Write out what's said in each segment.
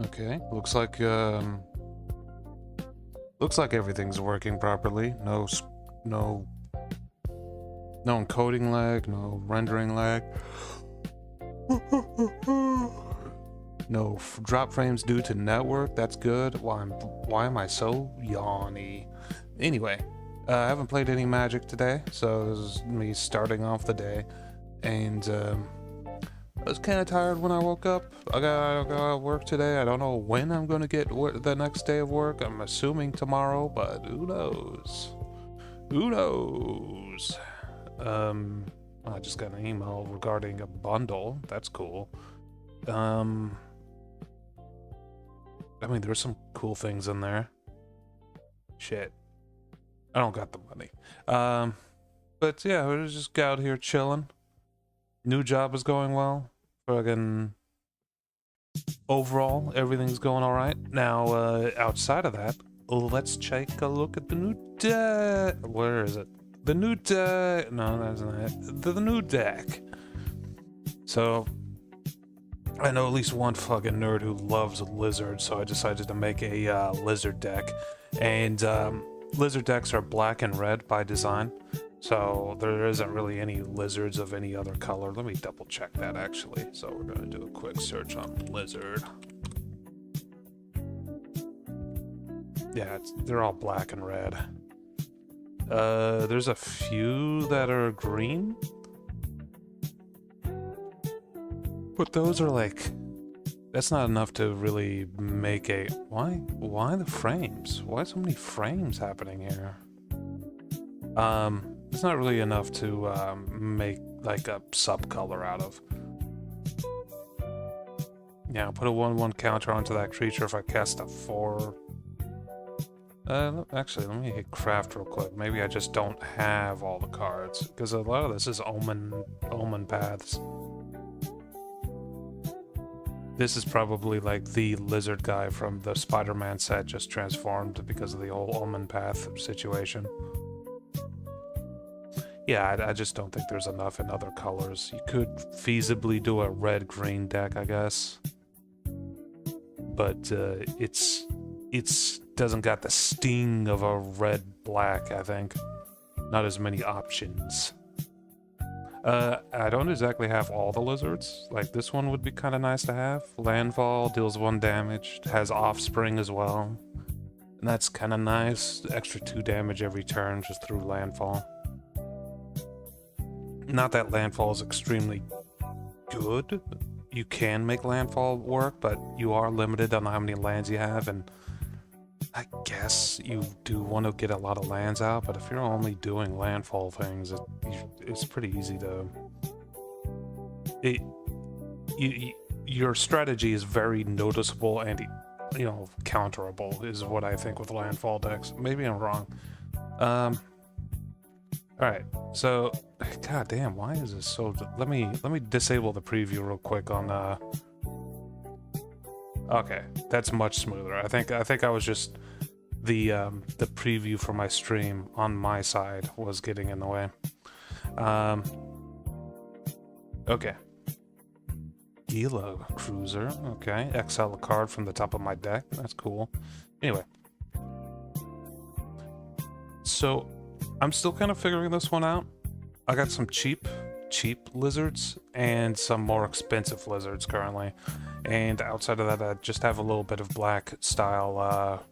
Okay, looks like everything's working properly. No no encoding lag, no rendering lag. No drop frames due to network. That's good. Why am I so yawny? Anyway, I haven't played any Magic today, so this is me starting off the day, and I was kind of tired when I woke up. I got work today. I don't know when I'm gonna get the next day of work. I'm assuming tomorrow, but who knows? Who knows? I just got an email regarding a bundle. That's cool. I mean, there's some cool things in there. Shit. I don't got the money. But yeah, we're just out here chilling. New job is going well. Fucking overall, everything's going all right. Now, outside of that, let's take a look at the new deck. Where is it? The new deck. No, that's not it. The new deck. So, I know at least one fucking nerd who loves lizards, so I decided to make a lizard deck. And lizard decks are black and red by design. So there isn't really any lizards of any other color. Let me double check that actually. So we're gonna do a quick search on lizard. Yeah, they're all black and red. There's a few that are green. But those are like, that's not enough to really make a, why the frames? Why so many frames happening here? It's not really enough to make like a sub-color out of. Yeah, I'll put a 1/1 counter onto that creature if I cast a 4. Actually, let me hit craft real quick. Maybe I just don't have all the cards, because a lot of this is omen paths. This is probably like the lizard guy from the Spider-Man set just transformed because of the whole omen path situation. Yeah, I just don't think there's enough in other colors. You could feasibly do a red-green deck, I guess. But it's doesn't got the sting of a red-black, I think. Not as many options. I don't exactly have all the lizards. Like, this one would be kind of nice to have. Landfall, deals 1 damage, has offspring as well. And that's kind of nice. Extra 2 damage every turn just through landfall. Not that landfall is extremely good. You can make landfall work, but you are limited on how many lands you have, and I guess you do want to get a lot of lands out, but if you're only doing landfall things, it's pretty easy to... your strategy is very noticeable and, you know, counterable, is what I think with landfall decks. Maybe I'm wrong. Alright, so... God damn, why is this so... Let me disable the preview real quick on... Okay, that's much smoother. I think I was just... The preview for my stream on my side was getting in the way. Okay. Gila Cruiser, okay. Exile a card from the top of my deck, that's cool. Anyway. So, I'm still kind of figuring this one out. I got some cheap lizards and some more expensive lizards currently. And outside of that, I just have a little bit of black style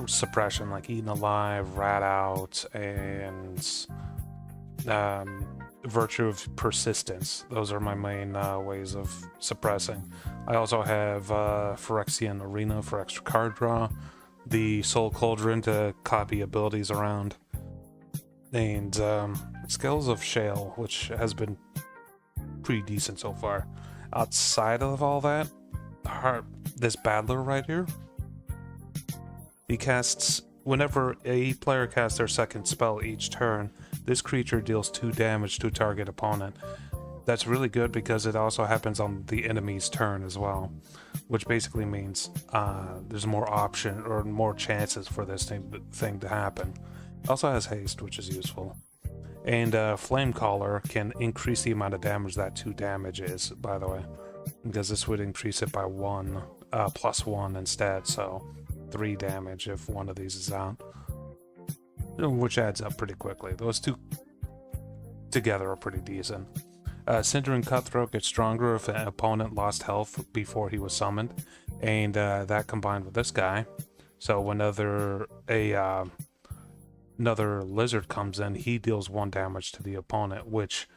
suppression, like Eaten Alive, Rat Out, and Virtue of Persistence. Those are my main ways of suppressing. I also have Phyrexian Arena for extra card draw, the Soul Cauldron to copy abilities around, and Scales of Shale, which has been pretty decent so far. Outside of all that, this Battler right here, he casts, whenever a player casts their second spell each turn, this creature deals 2 damage to target opponent. That's really good because it also happens on the enemy's turn as well, which basically means there's more option or more chances for this thing to happen. It also has haste, which is useful. And Flame Caller can increase the amount of damage that 2 damage is, by the way. because this would increase it by 1, +1 instead, so 3 damage if one of these is out, which adds up pretty quickly. Those two together are pretty decent. Cindering Cutthroat gets stronger if an opponent lost health before he was summoned, and that combined with this guy, so whenever another lizard comes in, he deals 1 damage to the opponent, which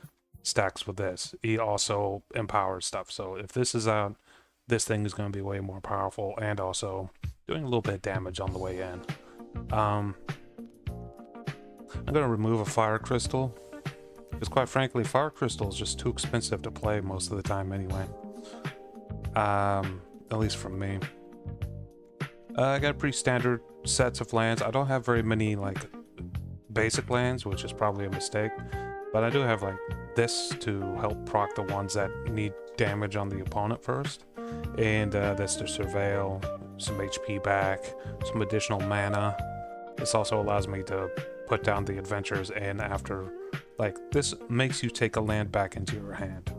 stacks with this. He also empowers stuff, so if this is out, this thing is going to be way more powerful, and also doing a little bit of damage on the way in. I'm going to remove a Fire Crystal, because quite frankly, Fire Crystal is just too expensive to play most of the time anyway. At least from me. I got pretty standard sets of lands. I don't have very many, like, basic lands, which is probably a mistake. But I do have, like, this to help proc the ones that need damage on the opponent first. And this to surveil, some HP back, some additional mana. This also allows me to put down the adventures in after, like, this makes you take a land back into your hand.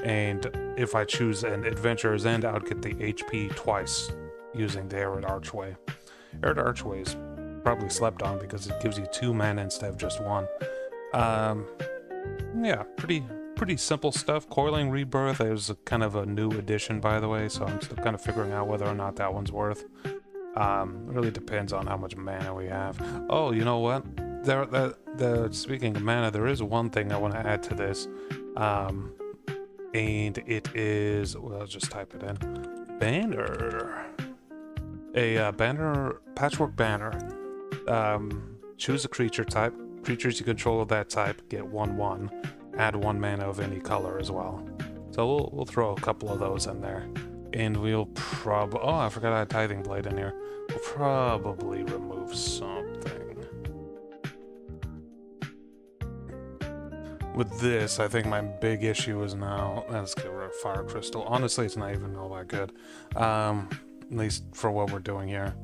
And if I choose an Adventurer's End, I would get the HP twice using the Arid Archway. Arid Archway is probably slept on because it gives you 2 mana instead of just 1. Yeah, pretty simple stuff. Coiling Rebirth is kind of a new addition, by the way, so I'm still kind of figuring out whether or not that one's worth. It really depends on how much mana we have. Oh, you know what? Speaking of mana, there is one thing I want to add to this. And it is, well, I'll just type it in. Banner. A patchwork banner. Choose a creature type. Creatures you control of that type get 1/1. Add 1 mana of any color as well. So we'll throw a couple of those in there. And we'll probably, oh, I forgot I had Tithing Blade in here. We'll probably remove something. With this, I think my big issue is now, let's get rid of Fire Crystal. Honestly, it's not even all that good. At least for what we're doing here.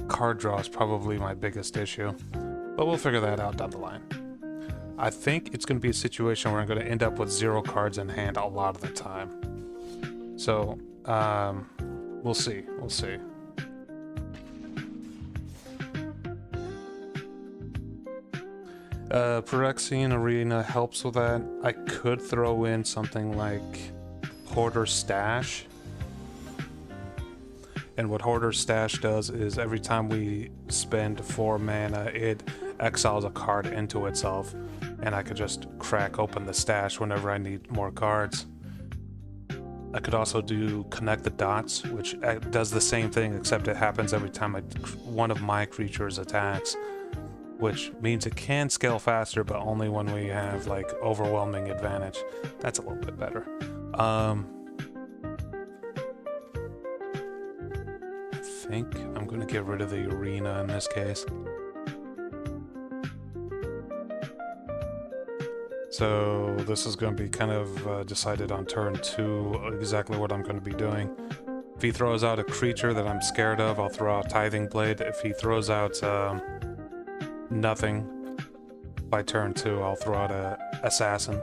Card draw is probably my biggest issue, but we'll figure that out down the line. I think it's going to be a situation where I'm going to end up with 0 cards in hand a lot of the time. So, we'll see. We'll see. Phyrexian Arena helps with that. I could throw in something like Hoarder's Stash. And what Hoarder's Stash does is every time we spend 4 mana, it exiles a card into itself. And I could just crack open the stash whenever I need more cards. I could also do Connect the Dots, which does the same thing, except it happens every time one of my creatures attacks. Which means it can scale faster, but only when we have, like, overwhelming advantage. That's a little bit better. I think I'm going to get rid of the arena in this case. So this is going to be kind of decided on turn 2 exactly what I'm going to be doing. If he throws out a creature that I'm scared of, I'll throw out Tithing Blade. If he throws out nothing by turn 2, I'll throw out a Assassin.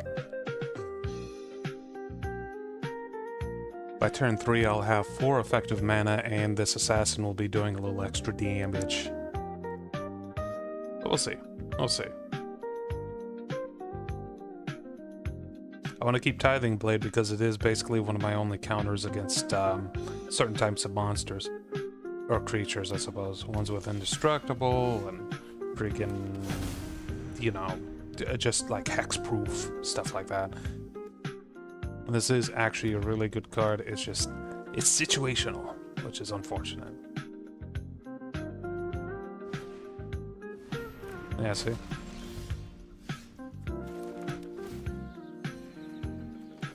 By turn 3, I'll have 4 effective mana, and this Assassin will be doing a little extra damage. But we'll see. We'll see. I want to keep Tithing Blade because it is basically one of my only counters against certain types of monsters. Or creatures, I suppose. Ones with Indestructible and freaking, you know, just like hexproof, stuff like that. This is actually a really good card. It's just, it's situational, which is unfortunate. Yeah, see?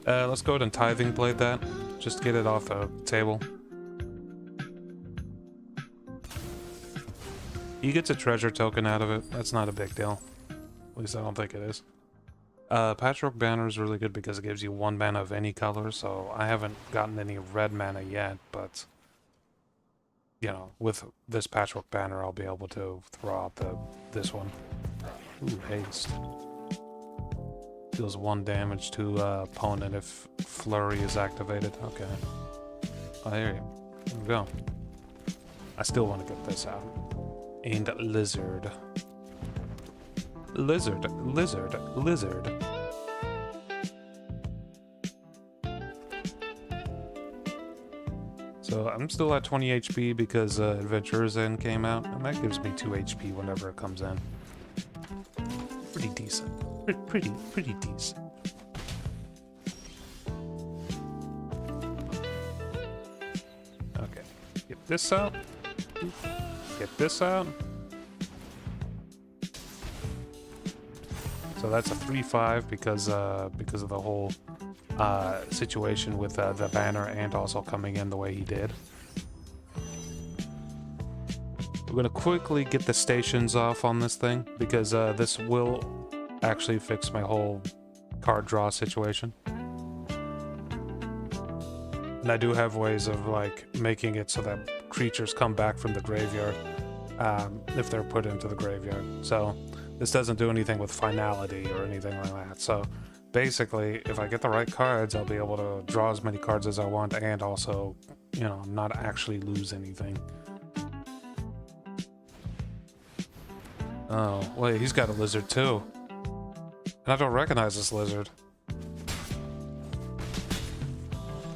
Let's go ahead and Tithing Blade that, just to get it off the table. He gets a treasure token out of it. That's not a big deal. At least I don't think it is. Patchwork Banner is really good because it gives you 1 mana of any color, so I haven't gotten any red mana yet, but, you know, with this Patchwork Banner, I'll be able to throw out this one. Ooh, haste. Deals 1 damage to opponent if Flurry is activated. Okay. Oh, there we go. I still want to get this out. And Lizard. Lizard. Lizard. Lizard. So I'm still at 20 HP because Adventurer's End came out, and that gives me 2 HP whenever it comes in. Pretty decent. Pretty decent. Okay. Get this out. Get this out. So that's a 3-5 because of the whole situation with the banner and also coming in the way he did. We're gonna quickly get the stations off on this thing because this will actually fix my whole card draw situation. And I do have ways of like making it so that creatures come back from the graveyard if they're put into the graveyard. So this doesn't do anything with finality or anything like that. So basically, if I get the right cards, I'll be able to draw as many cards as I want and also, you know, not actually lose anything. Oh, wait, he's got a lizard too. And I don't recognize this lizard.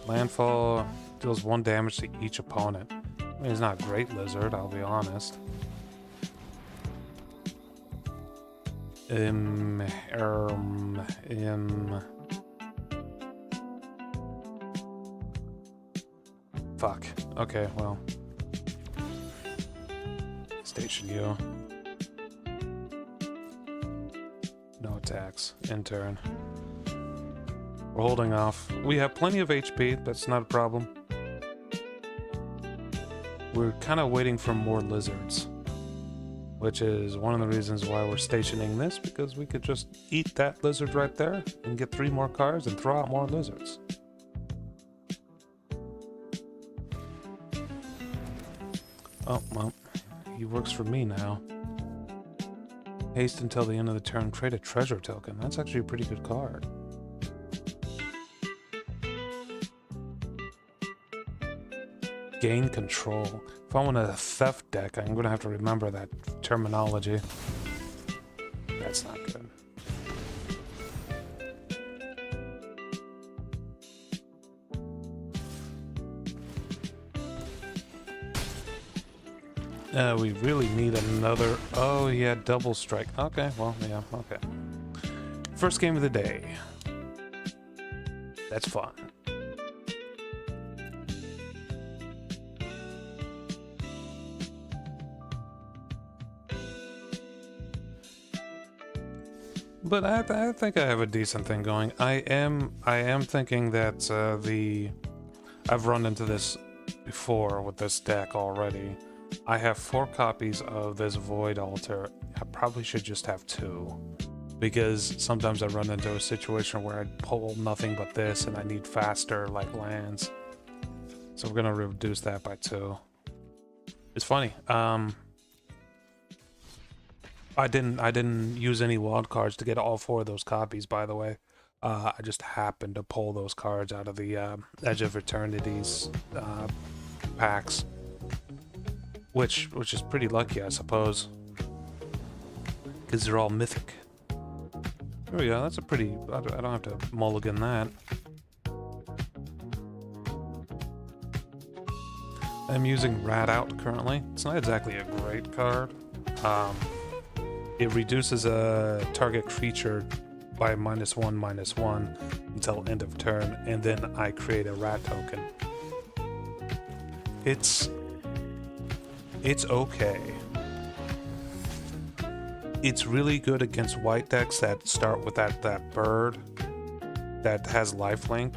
Landfall deals 1 damage to each opponent. I mean, he's not a great lizard, I'll be honest. Fuck. Okay, well. Station you. No attacks. In turn. We're holding off. We have plenty of HP, that's not a problem. We're kind of waiting for more lizards. Which is one of the reasons why we're stationing this, because we could just eat that lizard right there and get 3 more cards and throw out more lizards. Oh, well, he works for me now. Haste until the end of the turn, create a treasure token. That's actually a pretty good card. Gain control. If I want a theft deck, I'm going to have to remember that terminology. That's not good. We really need another... Oh, yeah, double strike. Okay, well, yeah, okay. First game of the day. That's fun. But I think I have a decent thing going. I am thinking that I've run into this before with this deck already. I have 4 copies of this Void Altar. I probably should just have 2. Because sometimes I run into a situation where I pull nothing but this and I need faster like lands. So we're gonna reduce that by 2. It's funny. I didn't use any wild cards to get all 4 of those copies, by the way. I just happened to pull those cards out of the Edge of Eternity's packs. Which is pretty lucky, I suppose. Because they're all mythic. There we go, that's a pretty... I don't have to mulligan that. I'm using Rat Out currently. It's not exactly a great card. It reduces a target creature by -1/-1 until end of turn, and then I create a rat token. It's okay. It's really good against white decks that start with that bird that has lifelink,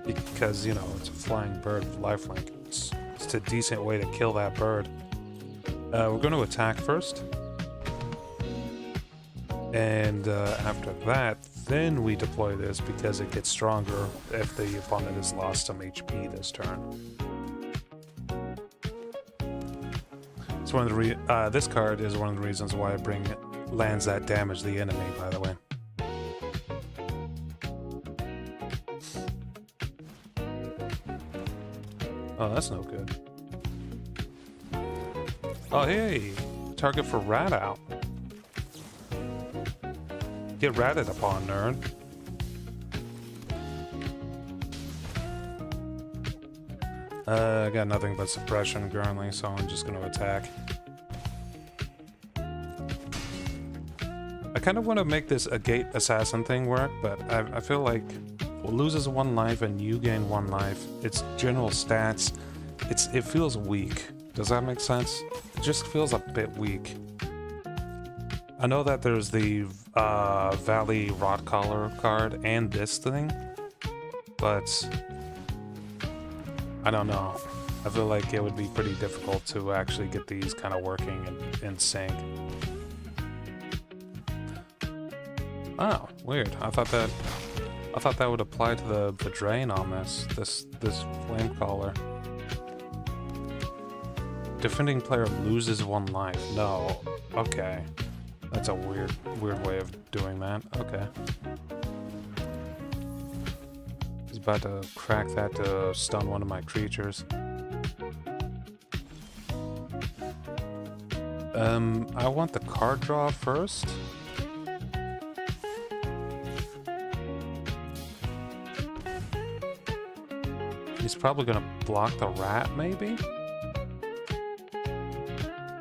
because, you know, it's a flying bird with lifelink. It's a decent way to kill that bird. We're going to attack first. And after that, then we deploy this because it gets stronger if the opponent has lost some HP this turn. It's one of the this card is one of the reasons why I bring lands that damage the enemy, by the way. Oh, that's no good. Oh, hey! Target for rat out. Get ratted upon, nerd. I got nothing but suppression currently, so I'm just gonna attack. I kind of want to make this a gate assassin thing work, but I feel like loses 1 life and you gain 1 life. Its general stats, it feels weak. Does that make sense? It just feels a bit weak. I know that there's the Valley Rot Collar card and this thing, but I don't know. I feel like it would be pretty difficult to actually get these kind of working in sync. Oh, weird. I thought that would apply to the drain on this flame collar. Defending player loses 1 life. No. Okay. That's a weird way of doing that. Okay. He's about to crack that to stun one of my creatures. I want the card draw first. He's probably gonna block the rat, maybe?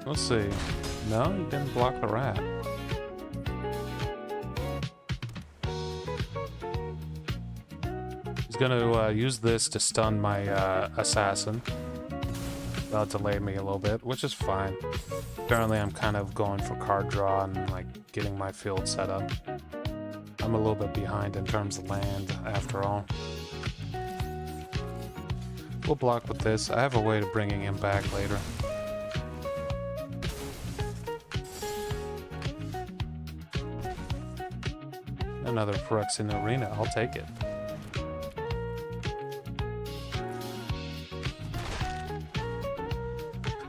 Let's see. No, he didn't block the rat. He's gonna use this to stun my assassin. That'll delay me a little bit, which is fine. Apparently I'm kind of going for card draw and like getting my field set up. I'm a little bit behind in terms of land after all. We'll block with this. I have a way of bringing him back later. Another Phyrexian Arena, I'll take it.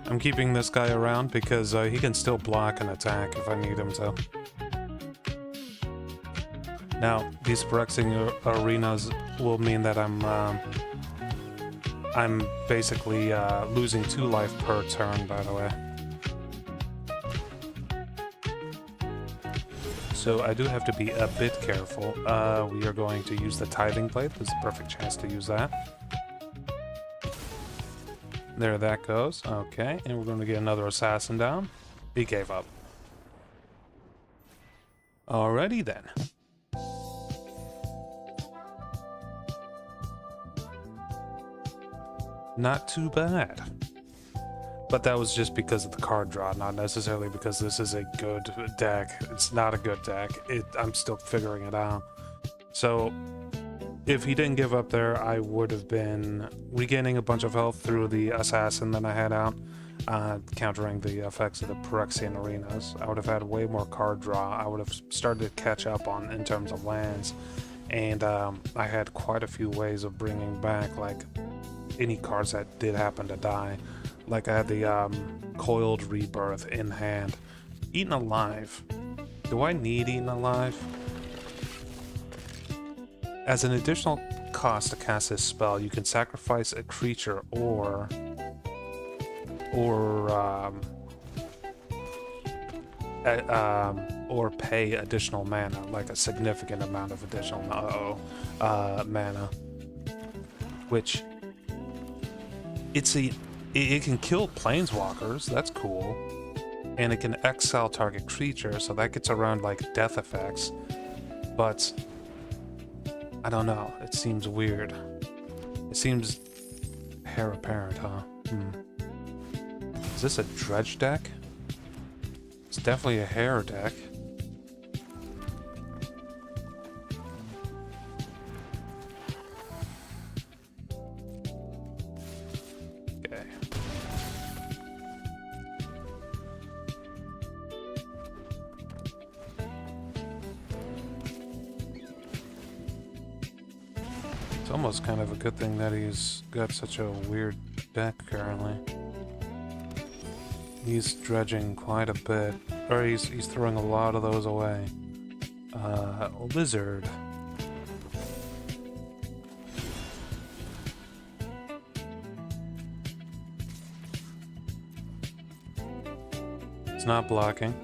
I'm keeping this guy around because he can still block and attack if I need him to. Now, these Phyrexian Arenas will mean that I'm basically losing 2 life per turn, by the way. So I do have to be a bit careful. We are going to use the Tithing Blade. This is a perfect chance to use that. There that goes. Okay, and we're going to get another assassin down. He gave up. Alrighty then. Not too bad. But that was just because of the card draw, not necessarily because this is a good deck. It's not a good deck. I'm still figuring it out. So, if he didn't give up there, I would have been regaining a bunch of health through the assassin that I had out, countering the effects of the Phyrexian Arenas. I would have had way more card draw. I would have started to catch up on in terms of lands. And I had quite a few ways of bringing back, like, any cards that did happen to die. Like I had the Coiled Rebirth in hand. Eaten Alive. Do I need Eaten Alive? As an additional cost to cast this spell, you can sacrifice a creature or pay additional mana, like a significant amount of additional mana. Which it can kill planeswalkers, that's cool. And it can exile target creature, so that gets around like death effects. But I don't know, it seems weird. It seems heir apparent, huh? Is this a dredge deck? It's definitely a hair deck. Okay. It's almost kind of a good thing that he's got such a weird deck currently. He's dredging quite a bit, or he's throwing a lot of those away. Lizard. It's not blocking.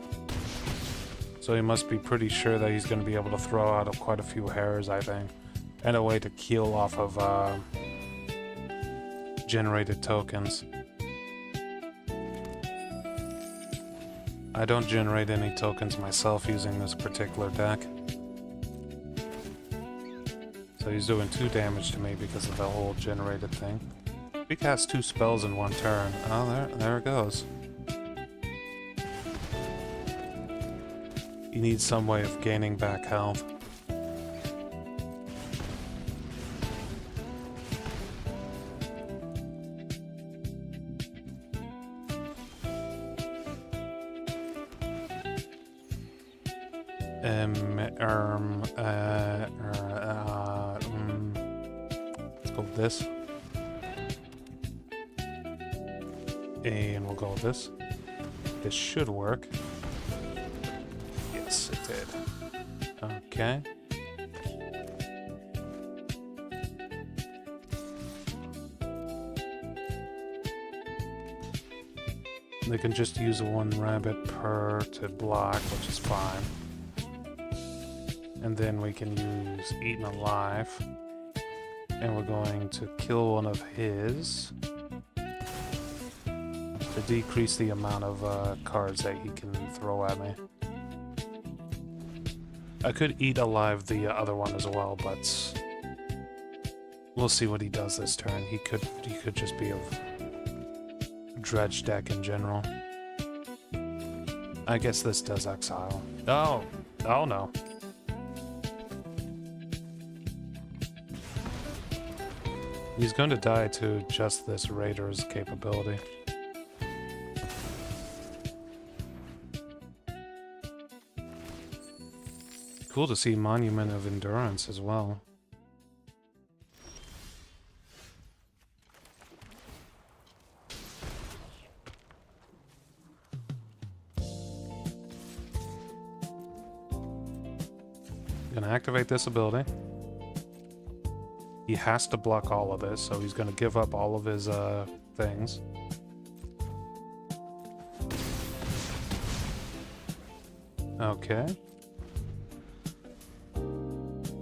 So he must be pretty sure that he's going to be able to throw out quite a few hairs, I think. And a way to kill off of generated tokens. I don't generate any tokens myself using this particular deck. So he's doing 2 damage to me because of the whole generated thing. He casts 2 spells in 1 turn. Oh, there it goes. He needs some way of gaining back health. Let's go with this. And we'll go with this. This should work. Yes, it did. Okay. They can just use 1 rabbit per to block, which is fine. And then we can use Eaten Alive. And we're going to kill one of his to decrease the amount of cards that he can throw at me. I could eat alive the other one as well, but we'll see what he does this turn. He could just be a dredge deck in general. I guess this does exile. Oh no. He's going to die to just this Raider's capability. Cool to see Monument of Endurance as well. Gonna activate this ability. He has to block all of this, so he's gonna give up all of his things. Okay.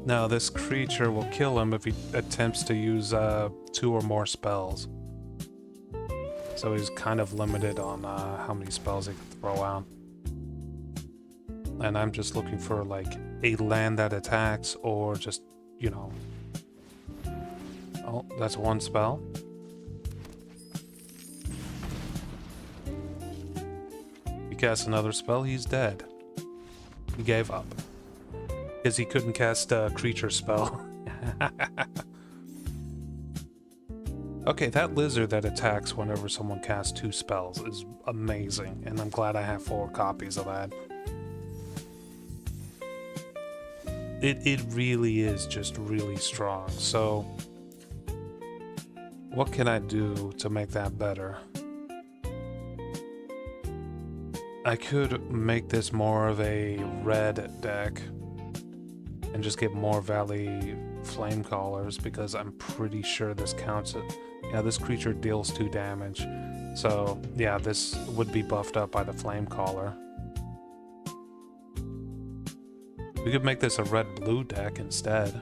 Now this creature will kill him if he attempts to use 2 or more spells. So he's kind of limited on how many spells he can throw out. And I'm just looking for like a land that attacks, or just, you know... Oh, that's 1 spell. He casts another spell, he's dead. He gave up. Because he couldn't cast a creature spell. Okay, that lizard that attacks whenever someone casts 2 spells is amazing, and I'm glad I have 4 copies of that. It really is just really strong, so... What can I do to make that better? I could make this more of a red deck and just get more Valley Flamecallers, because I'm pretty sure this counts it. Yeah, this creature deals 2 damage. So, yeah, this would be buffed up by the Flamecaller. We could make this a red-blue deck instead.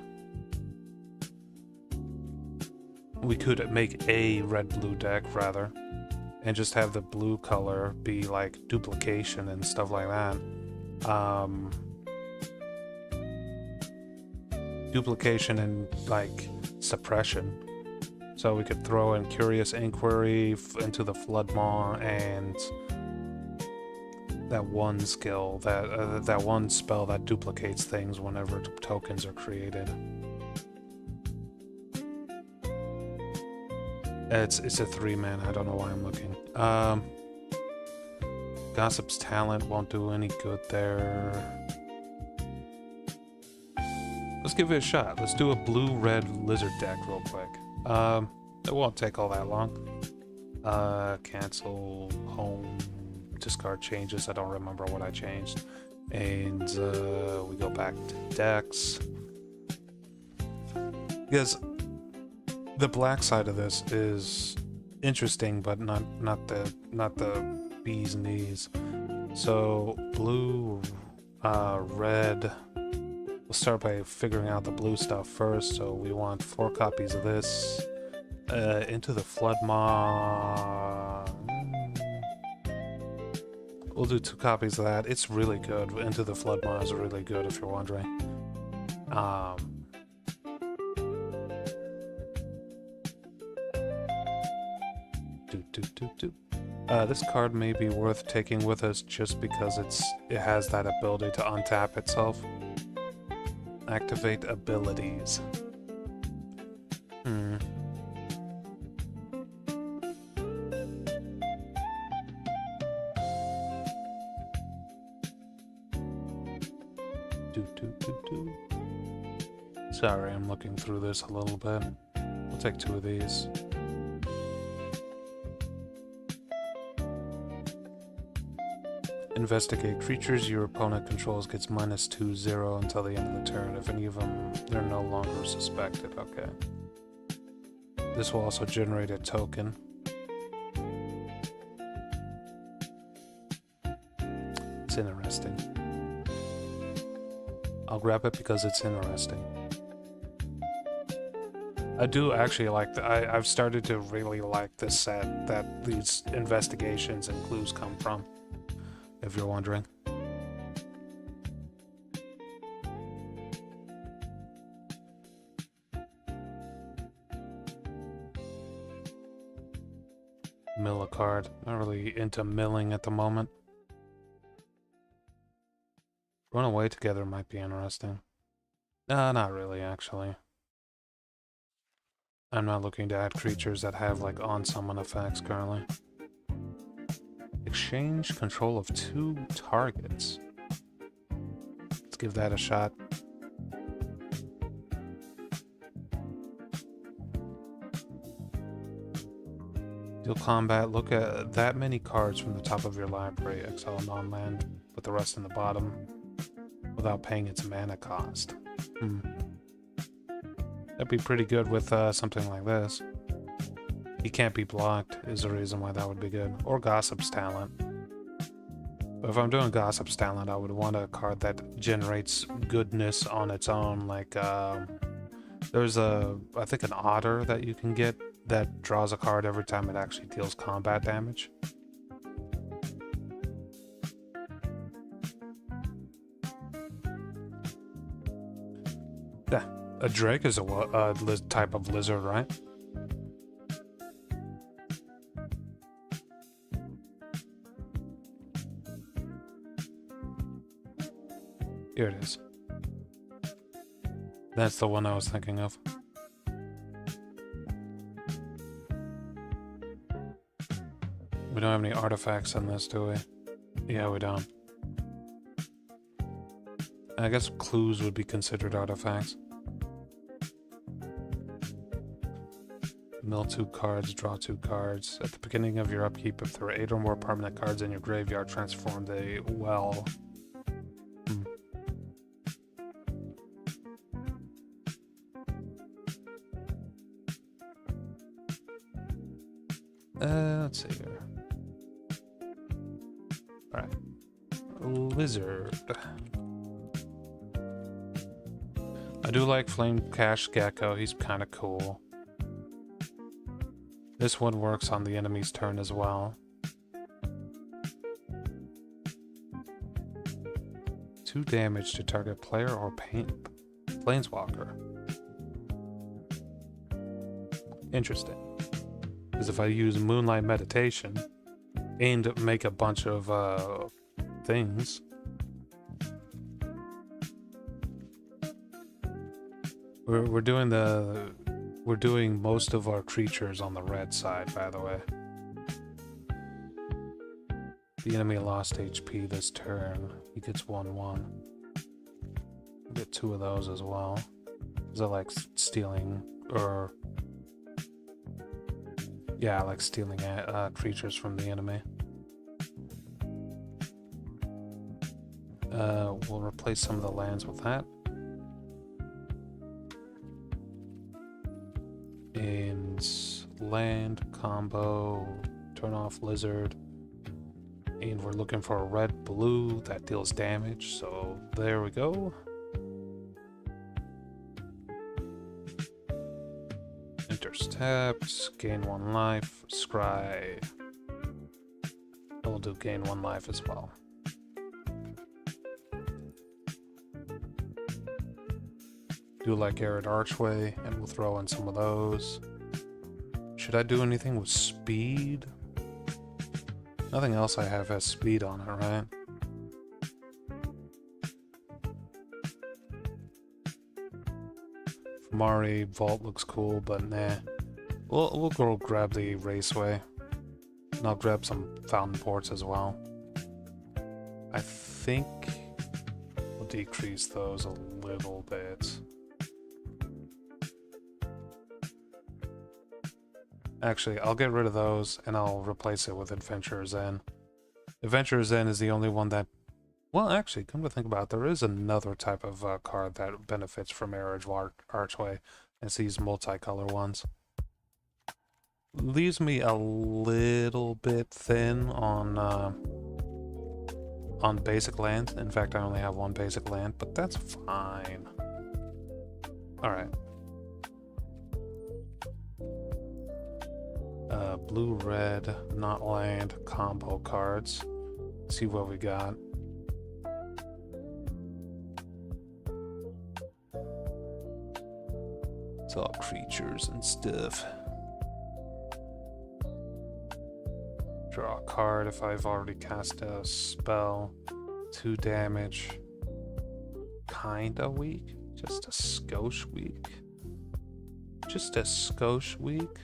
We could make a red-blue deck, rather, and just have the blue color be like duplication and stuff like that. Duplication and like suppression. So we could throw in Curious Inquiry into the Floodmaw, and that one skill, that one spell that duplicates things whenever tokens are created. It's a 3-mana, I don't know why I'm looking. Gossip's Talent won't do any good there. Let's give it a shot. Let's do a blue-red lizard deck real quick. It won't take all that long. Cancel, home, discard changes. I don't remember what I changed. And we go back to decks. Because the black side of this is interesting, but not the bee's knees. So blue, red. We'll start by figuring out the blue stuff first. So we want 4 copies of this. Into the Flood Maw. We'll do 2 copies of that. It's really good. Into the Flood Maw is really good if you're wondering. This card may be worth taking with us just because it has that ability to untap itself. Activate abilities. Sorry, I'm looking through this a little bit. We'll take 2 of these. Investigate creatures your opponent controls gets -2/0 until the end of the turn. If any of them, they're no longer suspected. Okay. This will also generate a token. It's interesting. I'll grab it because it's interesting. I do actually like I've started to really like this set that these investigations and clues come from, if you're wondering. Mill a card. Not really into milling at the moment. Run away together might be interesting. Not really, actually. I'm not looking to add creatures that have, like, on-summon effects currently. Exchange control of 2 targets. Let's give that a shot. Deal combat. Look at that many cards from the top of your library. Exile non-land, put the rest in the bottom without paying its mana cost. That'd be pretty good with something like this. He can't be blocked is the reason why that would be good. Or Gossip's Talent. But if I'm doing Gossip's Talent, I would want a card that generates goodness on its own. Like, there's I think an Otter that you can get that draws a card every time it actually deals combat damage. Yeah, a Drake is a type of lizard, right? Here it is. That's the one I was thinking of. We don't have any artifacts in this, do we? Yeah, we don't. I guess clues would be considered artifacts. Mill 2 cards, draw 2 cards. At the beginning of your upkeep, if there are 8 or more permanent cards in your graveyard, transform the well. Let's see here. Alright. Lizard. I do like Flame Cash Gecko, he's kinda cool. This one works on the enemy's turn as well. 2 damage to target player or planeswalker. Interesting. Because if I use Moonlight Meditation and make a bunch of things, we're doing most of our creatures on the red side, by the way. The enemy lost HP this turn. He gets 1/1. We'll get 2 of those as well. Is that like stealing or? Yeah, like stealing creatures from the enemy. We'll replace some of the lands with that. And land combo, turn off Lizard, and And we're looking for a red blue that deals damage, so there we go. Intercept, gain 1 life, scry. We'll do gain 1 life as well. Do like Arid Archway, and we'll throw in some of those. Should I do anything with speed? Nothing else I have has speed on it, right? Mari Vault looks cool, but nah. We'll go grab the Raceway. And I'll grab some Fountain Ports as well. I think we'll decrease those a little bit. Actually, I'll get rid of those and I'll replace it with Adventurer's Inn. Adventurer's Inn is the only one that... Well, actually, come to think about it, there is another type of card that benefits from Arid Archway. And it's these multicolor ones. Leaves me a little bit thin on basic land. In fact, I only have 1 basic land, but that's fine. Alright. Blue-red, not land, combo cards. See what we got. It's all creatures and stuff. Draw a card if I've already cast a spell. 2 damage. Kinda weak. Just a skosh weak. Just a skosh weak.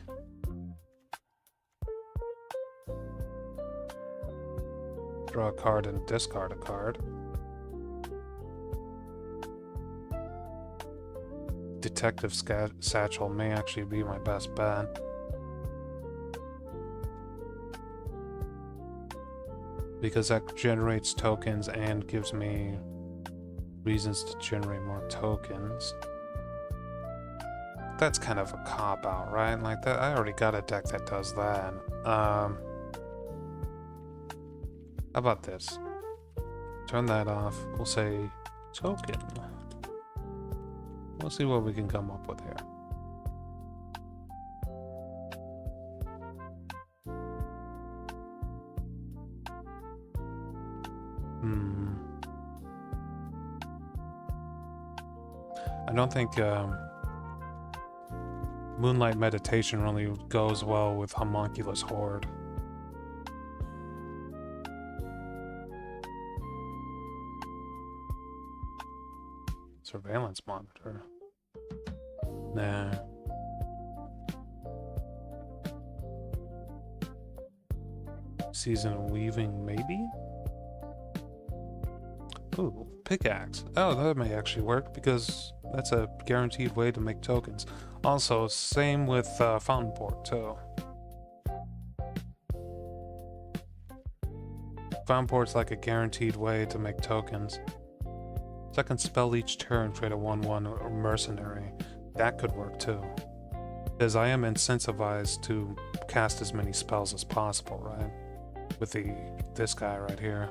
Draw a card and discard a card. Detective Satchel may actually be my best bet. Because that generates tokens and gives me reasons to generate more tokens. That's kind of a cop-out, right? Like that, I already got a deck that does that. How about this? Turn that off. We'll say token. We'll see what we can come up with here. I don't think Moonlight Meditation really goes well with Homunculus Horde. Surveillance Monitor. Nah. Season Weaving, maybe? Ooh, Pickaxe. Oh, that may actually work because that's a guaranteed way to make tokens. Also, same with Fountain Port, too. Fountain Port's like a guaranteed way to make tokens. Second spell each turn, trade a 1/1 or mercenary. That could work too. Because I am incentivized to cast as many spells as possible, right? With this guy right here.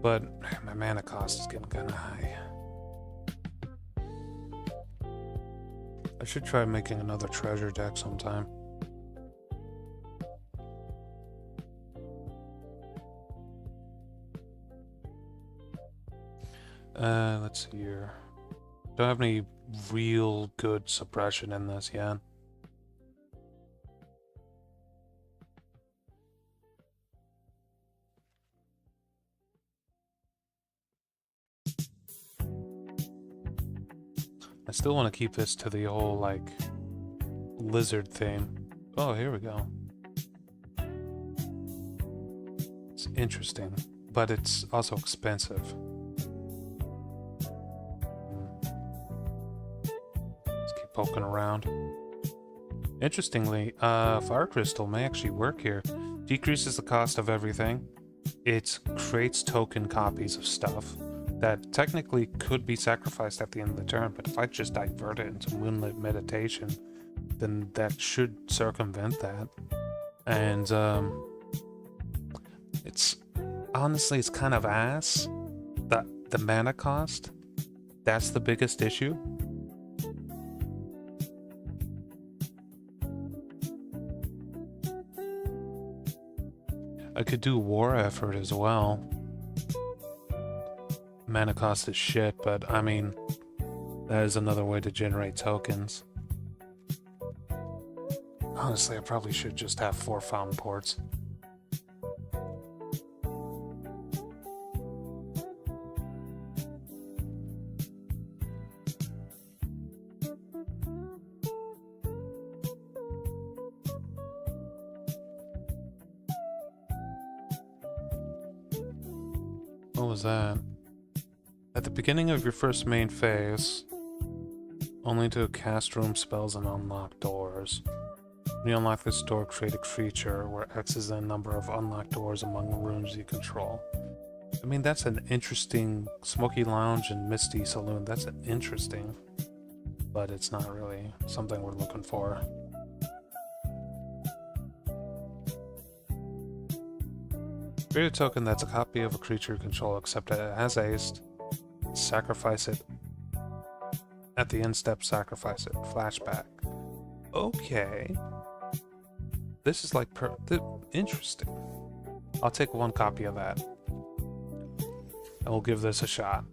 But my mana cost is getting kinda high. I should try making another treasure deck sometime. Let's see here. Don't have any real good suppression in this yet. I still want to keep this to the whole, like, lizard theme. Oh, here we go. It's interesting, but it's also expensive. Poking around. Interestingly, Fire Crystal may actually work here. Decreases the cost of everything. It creates token copies of stuff that technically could be sacrificed at the end of the turn, but if I just divert it into Moonlit Meditation, then that should circumvent that. And honestly, it's kind of ass. The mana cost, that's the biggest issue. I could do war effort as well. Mana cost is shit, but I mean, that is another way to generate tokens. Honestly, I probably should just have 4 fountain ports. What was that? At the beginning of your first main phase, only to cast room spells and unlock doors. When you unlock this door, create a creature where X is the number of unlocked doors among the rooms you control. I mean, that's an interesting Smoky Lounge and Misty Saloon. That's an interesting, but it's not really something we're looking for. Create a token that's a copy of a creature you control, except it has haste. Sacrifice it. At the end step, sacrifice it. Flashback. Okay. This is like interesting. I'll take 1 copy of that. And we'll give this a shot.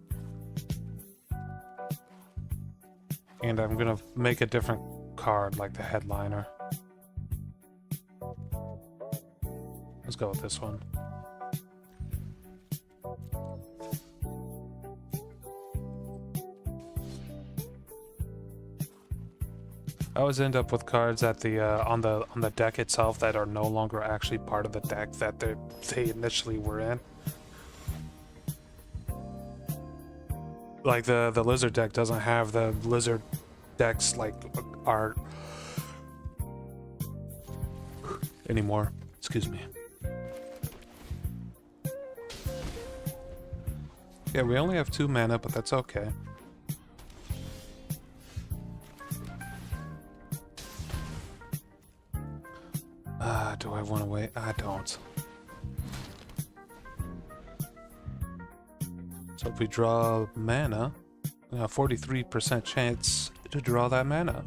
And I'm gonna make a different card, like the headliner. Let's go with this one. I always end up with cards at the on the deck itself that are no longer actually part of the deck that they initially were in. Like the lizard deck doesn't have the lizard decks like art anymore. Excuse me. Yeah, we only have 2 mana, but that's okay. Do I want to wait? I don't. So if we draw mana, 43% chance to draw that mana.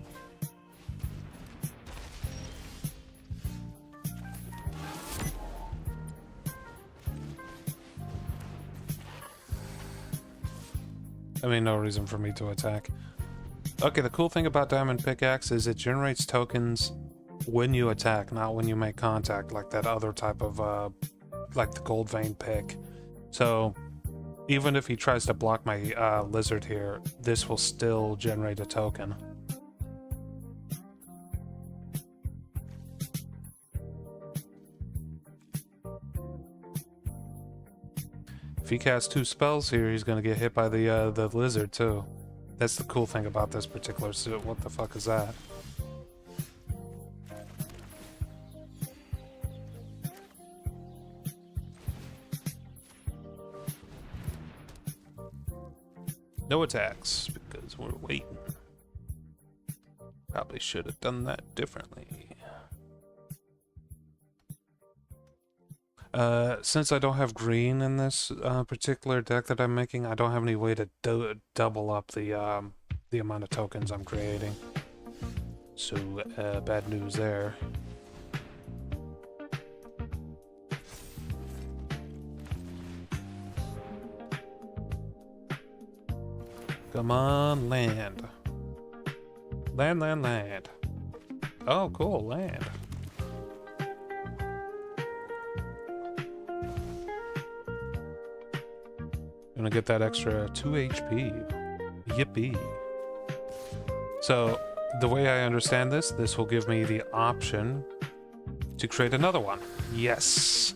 I mean, no reason for me to attack. Okay, the cool thing about Diamond Pickaxe is it generates tokens when you attack, not when you make contact, like that other type of, like the Gold Vein pick. So, even if he tries to block my lizard here, this will still generate a token. If he casts 2 spells here, he's gonna get hit by the lizard too. That's the cool thing about this particular suit. What the fuck is that? No attacks, because we're waiting. Probably should have done that differently. Since I don't have green in this particular deck that I'm making, I don't have any way to double up the amount of tokens I'm creating. So, bad news there. Come on, land. Land, land, land. Oh, cool, land. Gonna get that extra 2 HP. Yippee. So, the way I understand this, this will give me the option to create another one. Yes!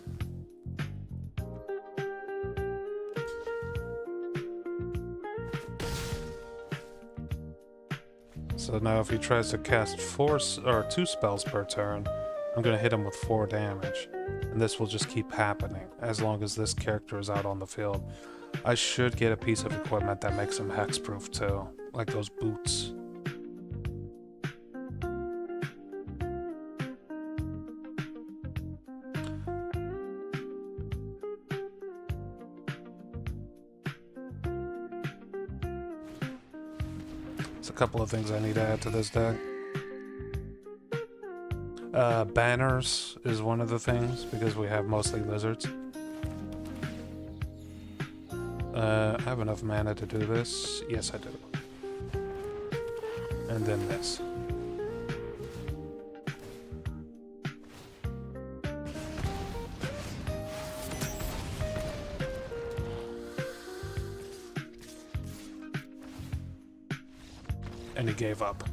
So now if he tries to cast 2 spells per turn, I'm gonna hit him with 4 damage. And this will just keep happening as long as this character is out on the field. I should get a piece of equipment that makes him hexproof too, like those boots. There's a couple of things I need to add to this deck. Banners is one of the things, because we have mostly lizards. I have enough mana to do this. Yes, I do. And then this. And he gave up.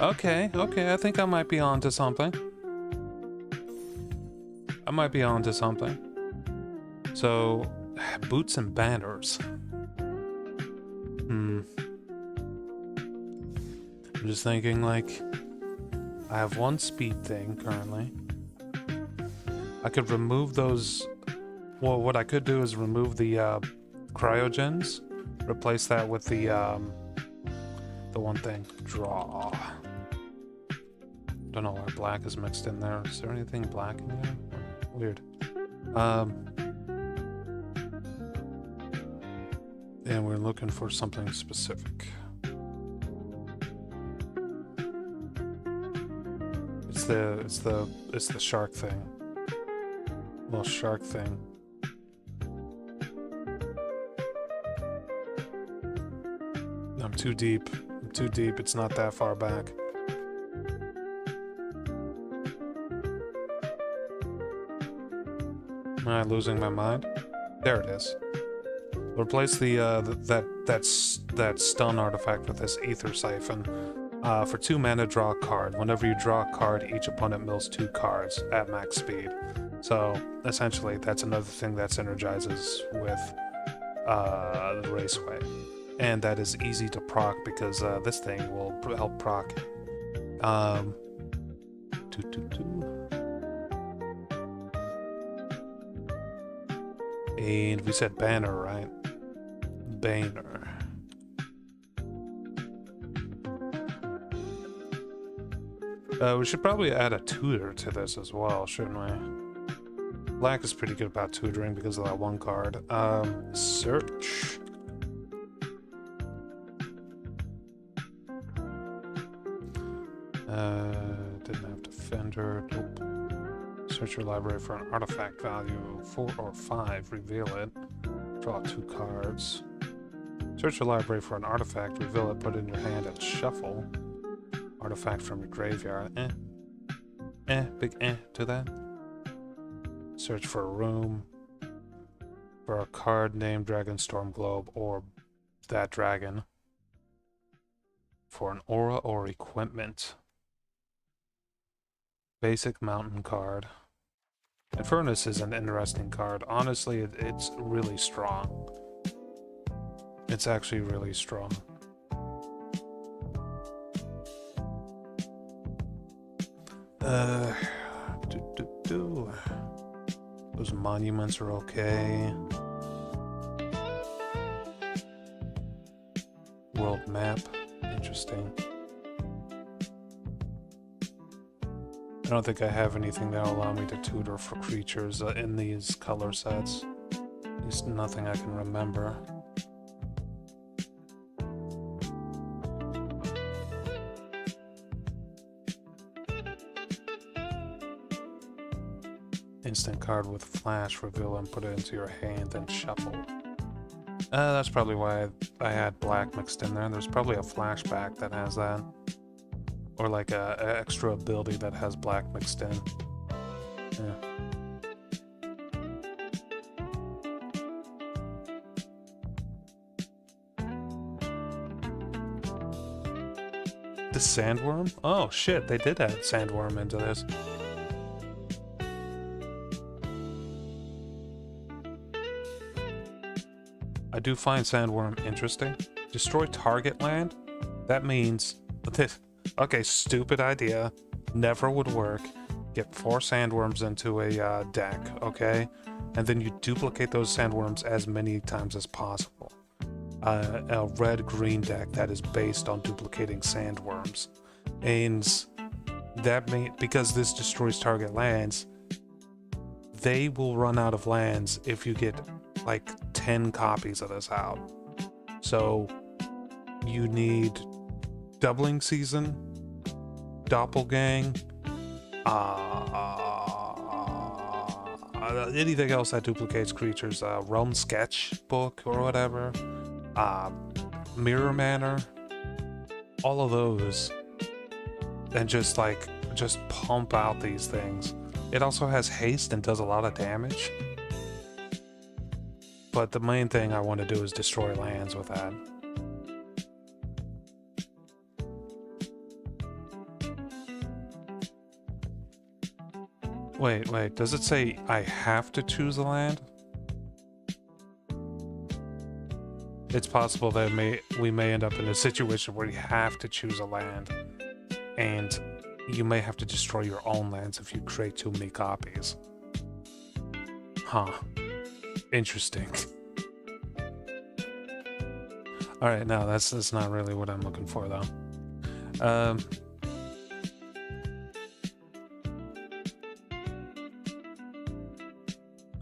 Okay, I think I might be onto something. So, boots and banners. I'm just thinking, like, I have one speed thing currently. I could remove those. Well, what I could do is remove the cryogens, replace that with the one thing. Draw. Don't know why black is mixed in there. Is there anything black in there? Weird. And we're looking for something specific. It's the shark thing. Little shark thing. I'm too deep. It's not that far back. Am I losing my mind? There it is. Replace the that stun artifact with this ether siphon. For 2 mana, draw a card. Whenever you draw a card, each opponent mills 2 cards at max speed. So essentially, that's another thing that synergizes with the Raceway, and that is easy to proc because this thing will help proc. And we said banner, right? Banner. We should probably add a tutor to this as well, shouldn't we? Black is pretty good about tutoring because of that one card. Search. Didn't have Defender. Nope. Search your library for an artifact value 4 or 5. Reveal it. Draw 2 cards. Search your library for an artifact. Reveal it. Put it in your hand and shuffle. Artifact from your graveyard. Big to that. Search for a room. For a card named Dragon Storm Globe or that dragon. For an aura or equipment. Basic mountain card. Infernus is an interesting card. Honestly, it's really strong. It's actually really strong. Those monuments are okay. World map, interesting. I don't think I have anything that will allow me to tutor for creatures in these color sets. At least nothing I can remember. Instant card with flash, reveal and put it into your hand and shuffle. That's probably why I had black mixed in there. There's probably a flashback that has that. Or like a extra ability that has black mixed in. Yeah. The sandworm? Oh shit, they did add sandworm into this. I do find sandworm interesting. Destroy target land? That means... Okay, stupid idea. Never would work. Get 4 sandworms into a deck, okay? And then you duplicate those sandworms as many times as possible. A red-green deck that is based on duplicating sandworms. And that because this destroys target lands, they will run out of lands if you get like 10 copies of this out. So you need Doubling Season, Doppelgang, anything else that duplicates creatures, Realm Sketchbook or whatever, Mirror Manor, all of those, and just pump out these things. It also has haste and does a lot of damage, but the main thing I want to do is destroy lands with that. Wait, does it say I have to choose a land? It's possible that we may end up in a situation where you have to choose a land, and you may have to destroy your own lands if you create too many copies. Huh. Interesting. Alright, no, that's not really what I'm looking for, though.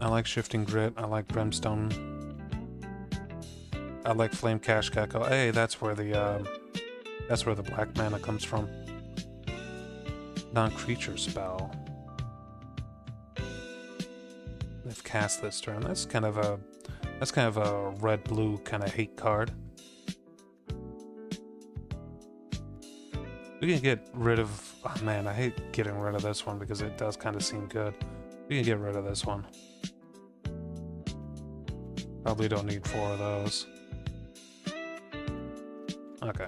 I like Shifting Grit, I like Brimstone, I like Flame Cash Gecko. Hey, that's where the black mana comes from. Non-creature spell. They've cast this turn. That's kind of a red-blue kind of hate card. We can get rid of... Oh man, I hate getting rid of this one because it does kind of seem good. We can get rid of this one. Probably don't need 4 of those. Okay.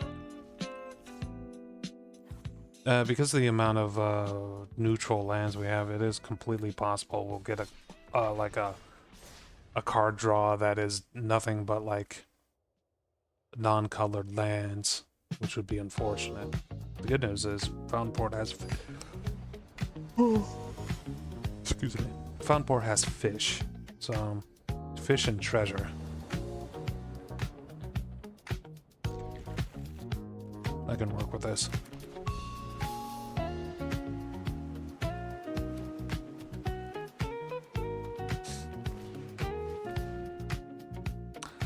Because of the amount of neutral lands we have, it is completely possible we'll get a card draw that is nothing but like non-colored lands, which would be unfortunate. The good news is Fountain Port has excuse me. Fountain Port has fish, so fish and treasure. I can work with this.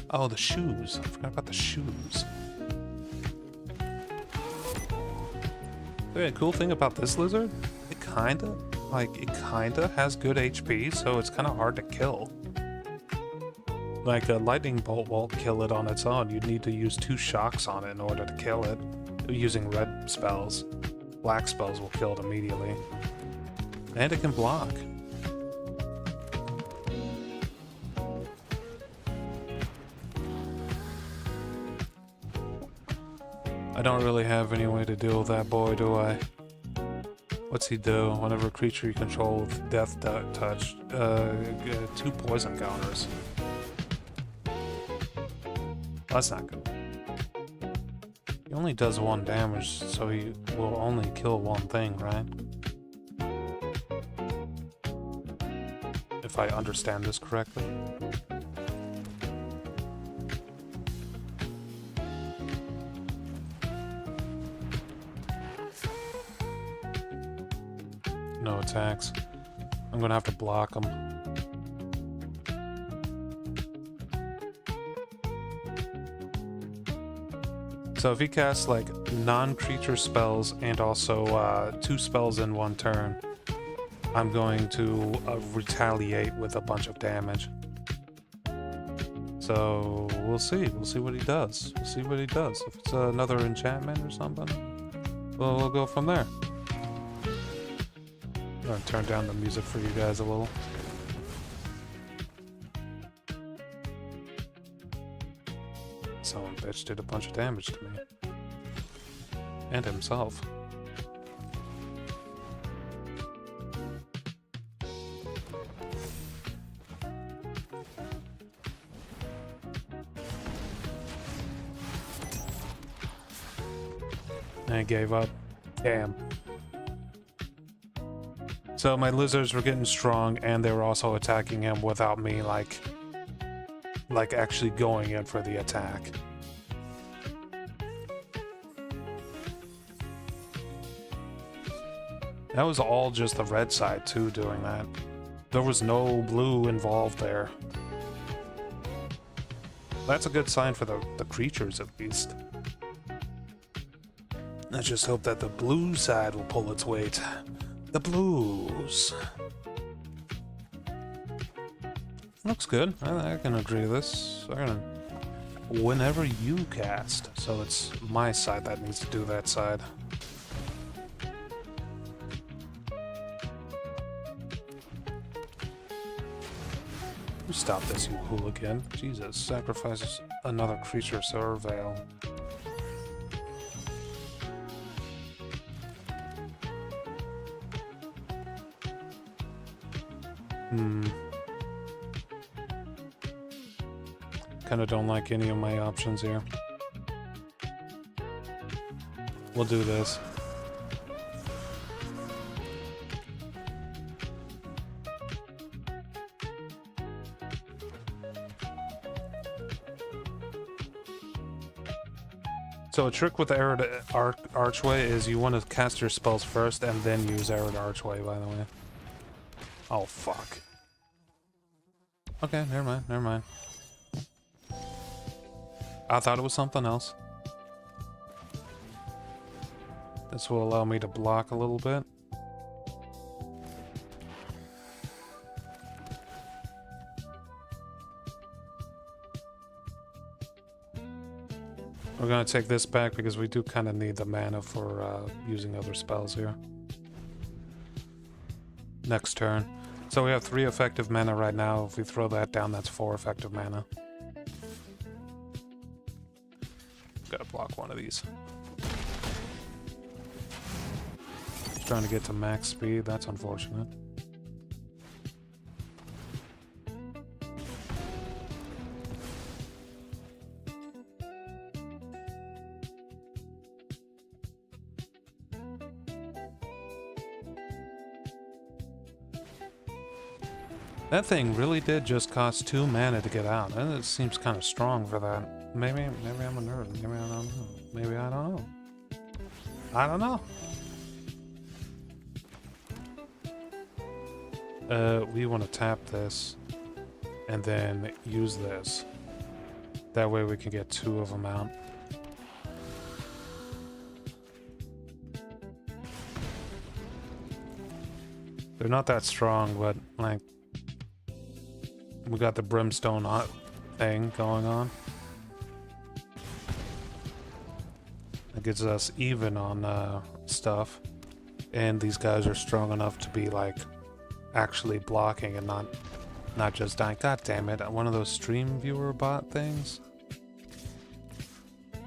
Oh, the shoes. I forgot about the shoes. The cool thing about this lizard, it kinda has good HP, so it's kinda hard to kill. Like a lightning bolt won't kill it on its own. You'd need to use 2 shocks on it in order to kill it. Using red spells. Black spells will kill it immediately. And it can block. I don't really have any way to deal with that boy, do I? What's he do? Whenever a creature you control with Death Touch, 2 poison counters. That's not good. He only does 1 damage, so he will only kill 1 thing, right? If I understand this correctly. No attacks. I'm gonna have to block him. So if he casts like non-creature spells and also 2 spells in 1 turn, I'm going to retaliate with a bunch of damage. So we'll see. We'll see what he does. We'll see what he does. If it's another enchantment or something, we'll go from there. I'm gonna turn down the music for you guys a little. Someone bitch did a bunch of damage to me. And himself. And I gave up. Damn. So my lizards were getting strong, and they were also attacking him without me, like actually going in for the attack. That was all just the red side, too, doing that. There was no blue involved there. That's a good sign for the creatures, at least. Let's just hope that the blue side will pull its weight. The blues. Looks good. I can agree to this. Whenever you cast, so it's my side that needs to do that side. You stop this, you hooligan. Jesus, sacrifices another creature, Surveil. Kinda don't like any of my options here. We'll do this. So a trick with Arid Archway is you want to cast your spells first and then use Arid Archway, by the way. Oh, fuck. Okay, never mind, never mind. I thought it was something else. This will allow me to block a little bit. We're gonna take this back because we do kind of need the mana for using other spells here. Next turn. So we have 3 effective mana right now. If we throw that down, that's 4 effective mana. Gotta block one of these. Trying to get to max speed, that's unfortunate. That thing really did just cost 2 mana to get out, and it seems kind of strong for that. Maybe I'm a nerd. Maybe I don't know. Maybe I don't know. I don't know. We want to tap this and then use this. That way we can get 2 of them out. They're not that strong, but like we got the brimstone thing going on. It gets us even on stuff, and these guys are strong enough to be like actually blocking and not just dying. God damn it! One of those stream viewer bot things.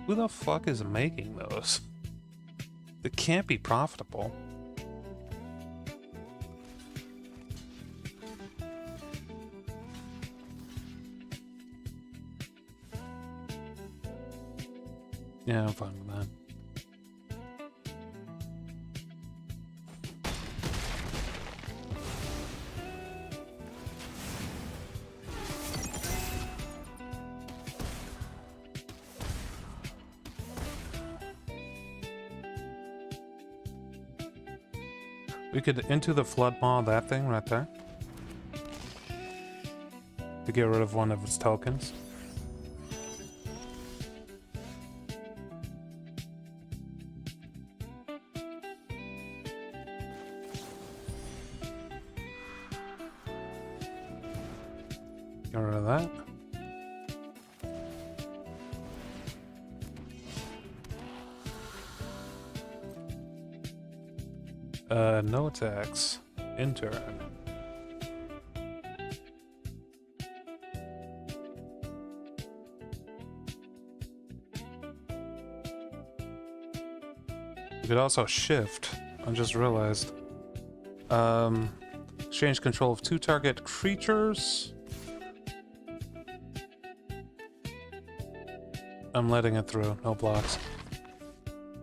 Who the fuck is making those? It can't be profitable. Yeah, I'm fine with that. We could into the flood maw that thing right there to get rid of one of its tokens. Get rid of that. No attacks. Enter. You could also shift. I just realized. Exchange control of 2 target creatures. I'm letting it through. No blocks.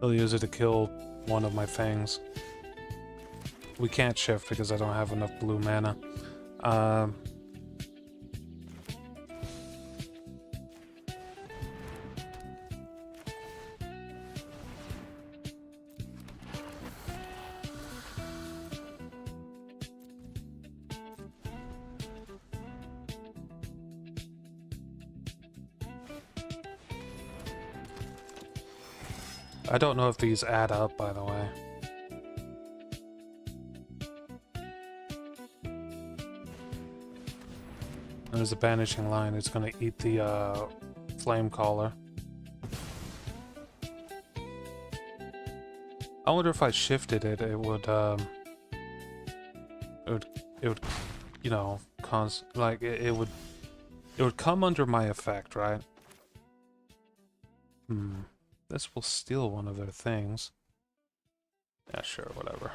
I'll use it to kill one of my things. We can't shift because I don't have enough blue mana. I don't know if these add up, by the way. There's a banishing line. It's going to eat the flame caller. I wonder if I shifted it, it would, you know, it would come under my effect, right? This will steal one of their things. Yeah, sure, whatever.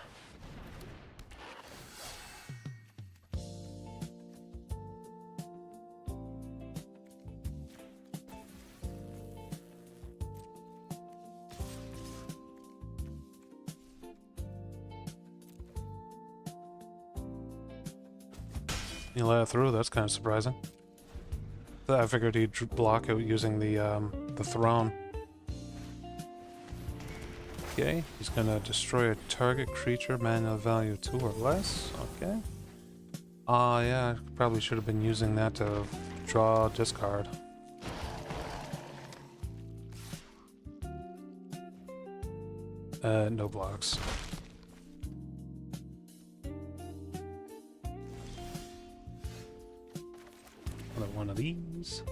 You let it through, that's kind of surprising. I figured he'd block it using the throne. Okay, he's gonna destroy a target creature, mana value 2 or less. Okay. Yeah, I probably should have been using that to draw discard. No blocks. Another one of these.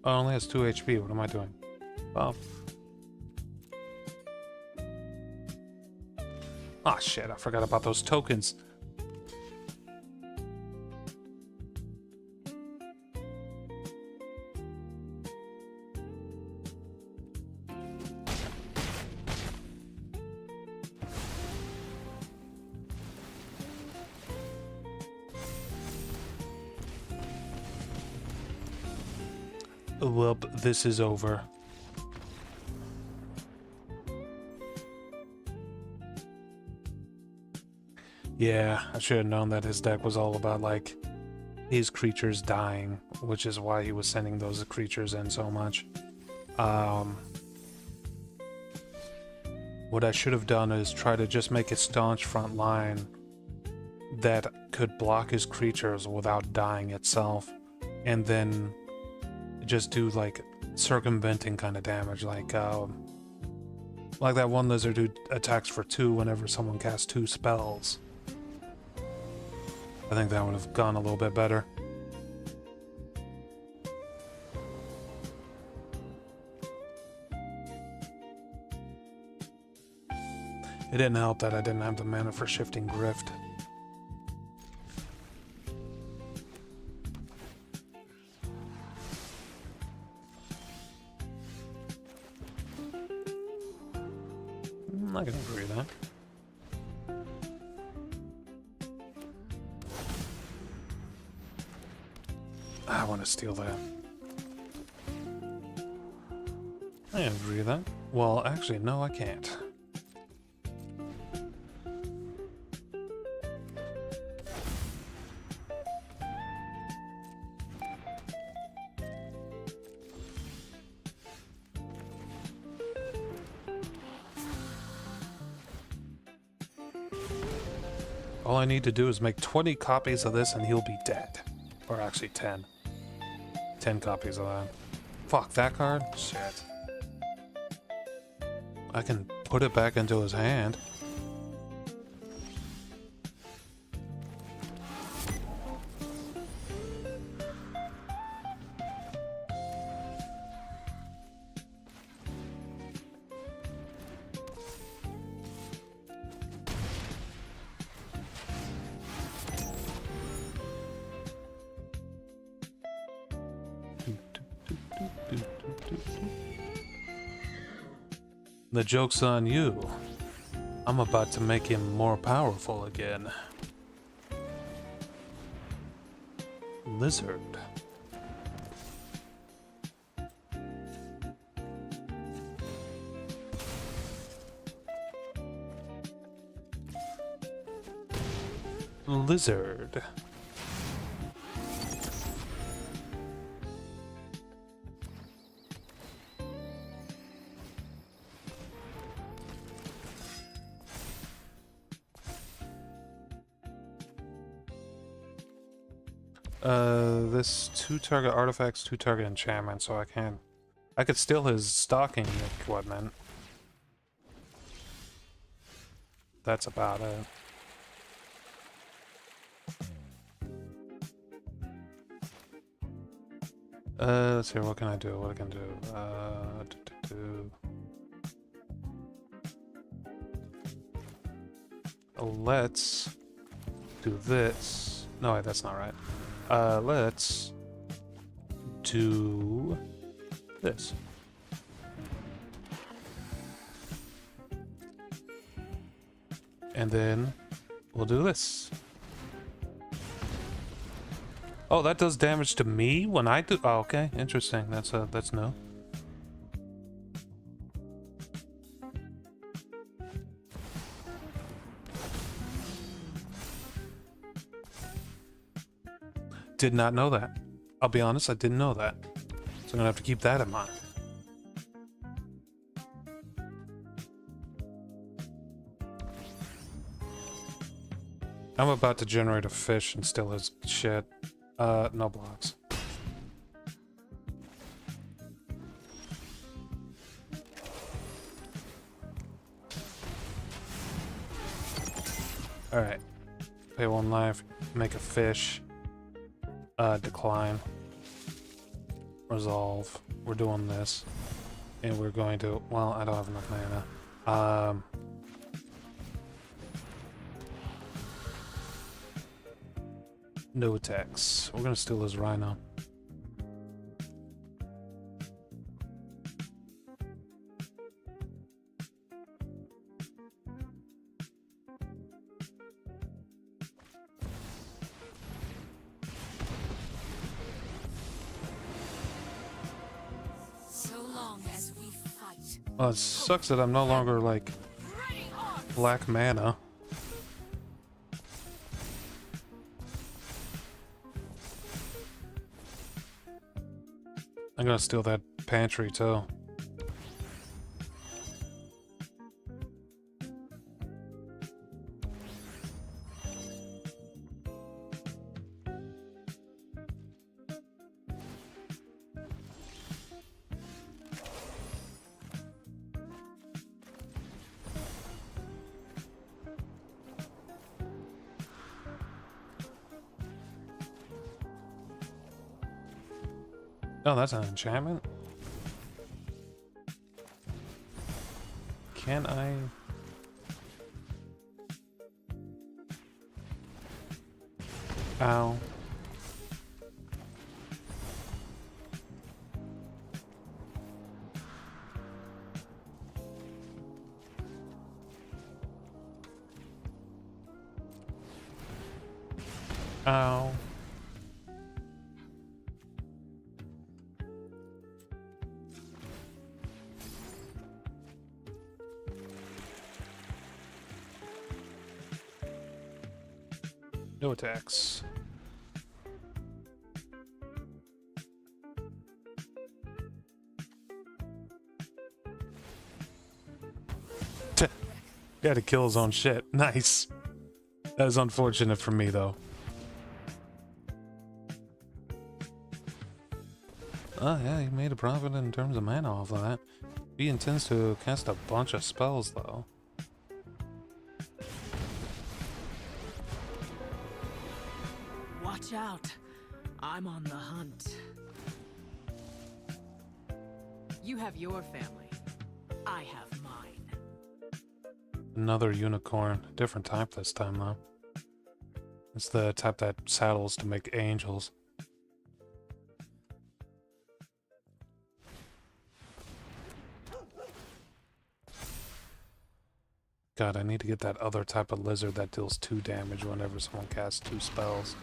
Oh, it only has 2 HP. What am I doing? Well. Ah, shit. I forgot about those tokens. Well, this is over. Yeah, I should have known that his deck was all about, like, his creatures dying, which is why he was sending those creatures in so much. What I should have done is try to just make a staunch front line that could block his creatures without dying itself, and then just do like circumventing kind of damage, like that one lizard who attacks for 2 whenever someone casts 2 spells. I think that would have gone a little bit better. It didn't help that I didn't have the mana for Shifting Grift. I can agree with that. I want to steal that. I agree with that. Well, actually, no, I can't. All I need to do is make 20 copies of this and he'll be dead. Or actually 10. 10 copies of that. Fuck, that card? Shit. I can put it back into his hand. The joke's on you. I'm about to make him more powerful again. Lizard. Lizard. This 2-target artifacts, 2-target enchantment, so I can't... I could steal his stocking equipment. That's about it. Let's see, what can I do? What I can do? Let's do this. No, wait, that's not right. Let's do this. And then we'll do this. Oh, that does damage to me when I do. Oh, okay, interesting. That's no. Did not know that. I'll be honest, I didn't know that. So I'm gonna have to keep that in mind. I'm about to generate a fish and steal his shit. No blocks. Alright. Pay 1 life, make a fish. Decline. Resolve. We're doing this. And we're going to... Well, I don't have enough mana. No attacks. We're gonna steal his rhino. Well, it sucks that I'm no longer, like, black mana. I'm gonna steal that pantry, too. Oh, that's an enchantment? Can I... Ow. Ow. No attacks. He had to kill his own shit. Nice. That is unfortunate for me, though. Oh, yeah, he made a profit in terms of mana off of that. He intends to cast a bunch of spells, though. Watch out. I'm on the hunt. You have your family. I have mine. Another unicorn. Different type this time, though. It's the type that saddles to make angels. God, I need to get that other type of lizard that deals 2 damage whenever someone casts 2 spells.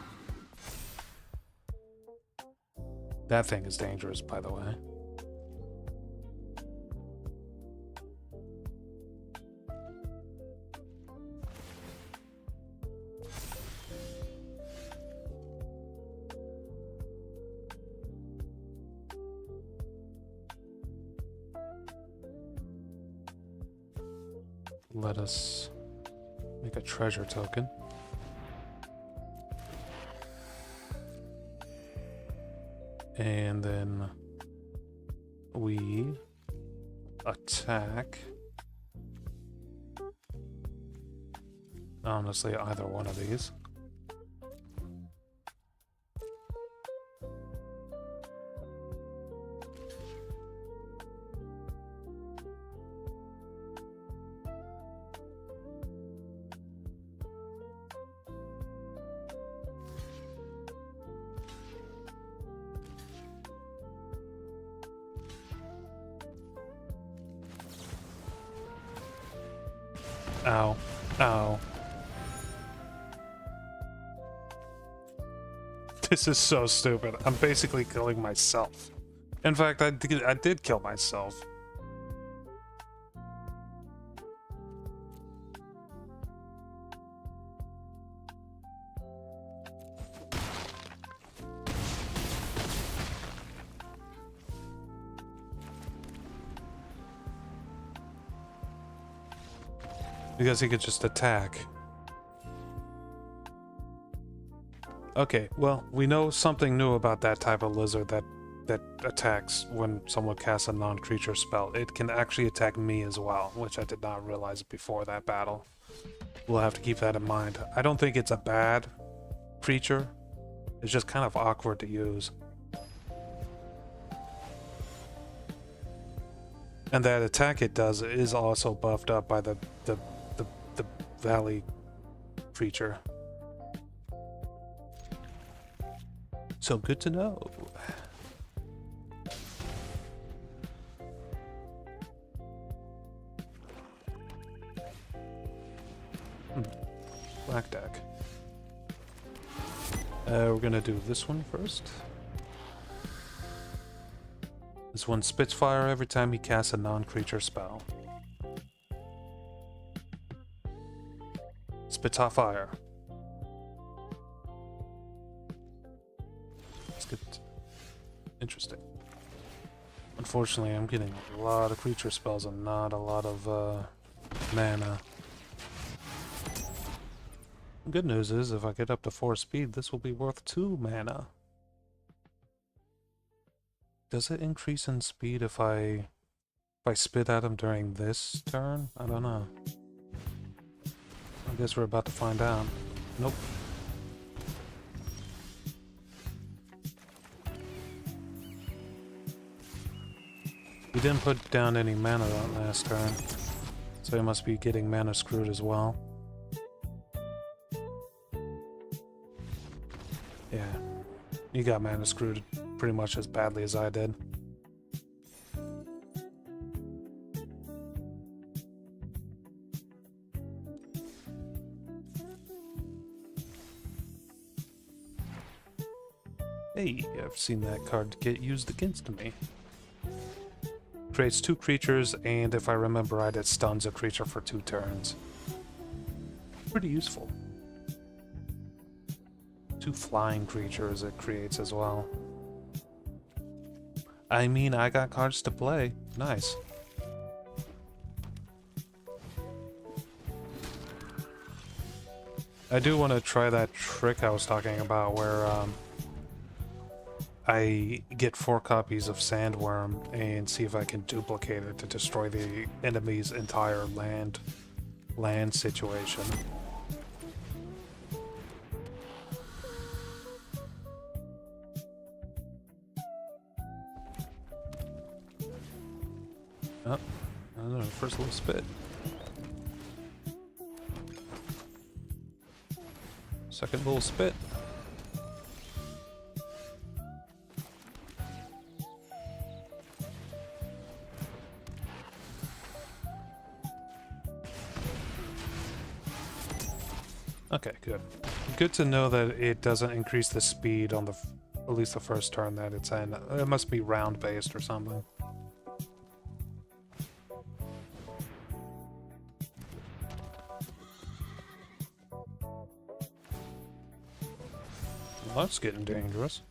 That thing is dangerous, by the way. Let us make a treasure token. And then we attack. Honestly, either one of these. Ow. Ow. This is so stupid. I'm basically killing myself. In fact, I did kill myself. Because he could just attack. Okay, well, we know something new about that type of lizard that attacks when someone casts a non-creature spell. It can actually attack me as well, which I did not realize before that battle. We'll have to keep that in mind. I don't think it's a bad creature. It's just kind of awkward to use. And that attack it does is also buffed up by the valley creature. So good to know. Black deck. We're gonna do this one first. This one spits fire every time he casts a non-creature spell. Spits hot fire. Let's get interesting. Unfortunately, I'm getting a lot of creature spells and not a lot of mana. The good news is, if I get up to 4 speed, this will be worth 2 mana. Does it increase in speed if I spit at him during this turn? I don't know. I guess we're about to find out. Nope. He didn't put down any mana that last turn, so he must be getting mana screwed as well. Yeah, he got mana screwed pretty much as badly as I did. Hey, I've seen that card get used against me. Creates 2 creatures, and if I remember right, it stuns a creature for 2 turns. Pretty useful. 2 flying creatures it creates as well. I mean, I got cards to play. Nice. I do want to try that trick I was talking about where I get 4 copies of Sandworm and see if I can duplicate it to destroy the enemy's entire land situation. Oh, I don't know, first little spit. Second little spit. Okay, good. Good to know that it doesn't increase the speed on the, at least the first turn that it's in. It must be round based or something. Well, that's getting dangerous.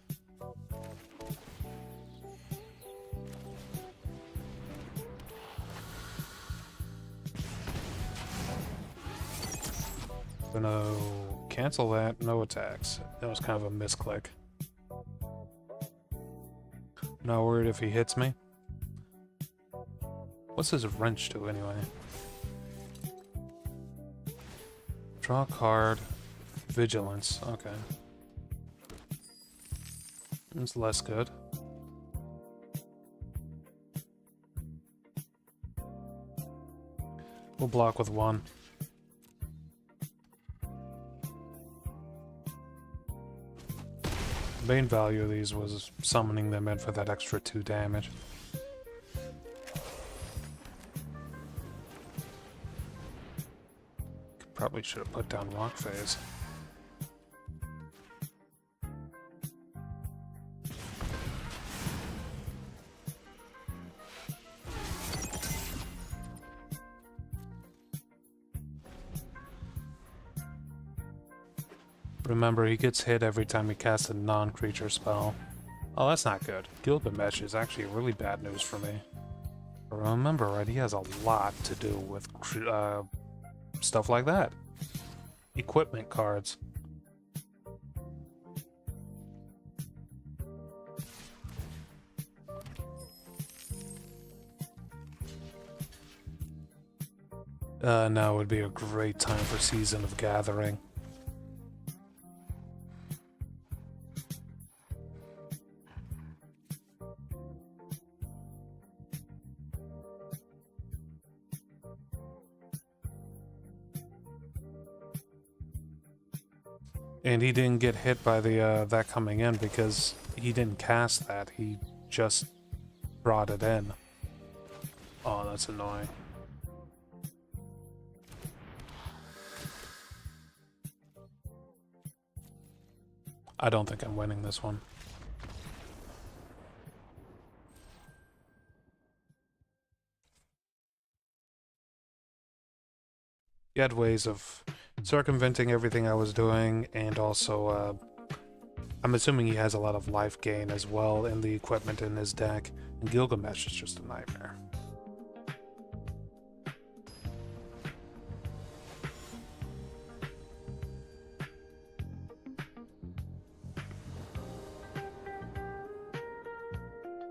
Gonna cancel that, no attacks. That was kind of a misclick. Not worried if he hits me. What's his wrench do anyway? Draw a card. Vigilance. Okay. It's less good. We'll block with 1. The main value of these was summoning them in for that extra 2 damage. Probably should have put down Rock Phase. Remember, he gets hit every time he casts a non-creature spell. Oh, that's not good. Gilgamesh is actually really bad news for me. But remember, right, he has a lot to do with stuff like that. Equipment cards. Now would be a great time for Season of Gathering. And he didn't get hit by the that coming in because he didn't cast that. He just brought it in. Oh, that's annoying. I don't think I'm winning this one. He had ways of circumventing everything I was doing, and also, I'm assuming he has a lot of life gain as well in the equipment in his deck, and Gilgamesh is just a nightmare.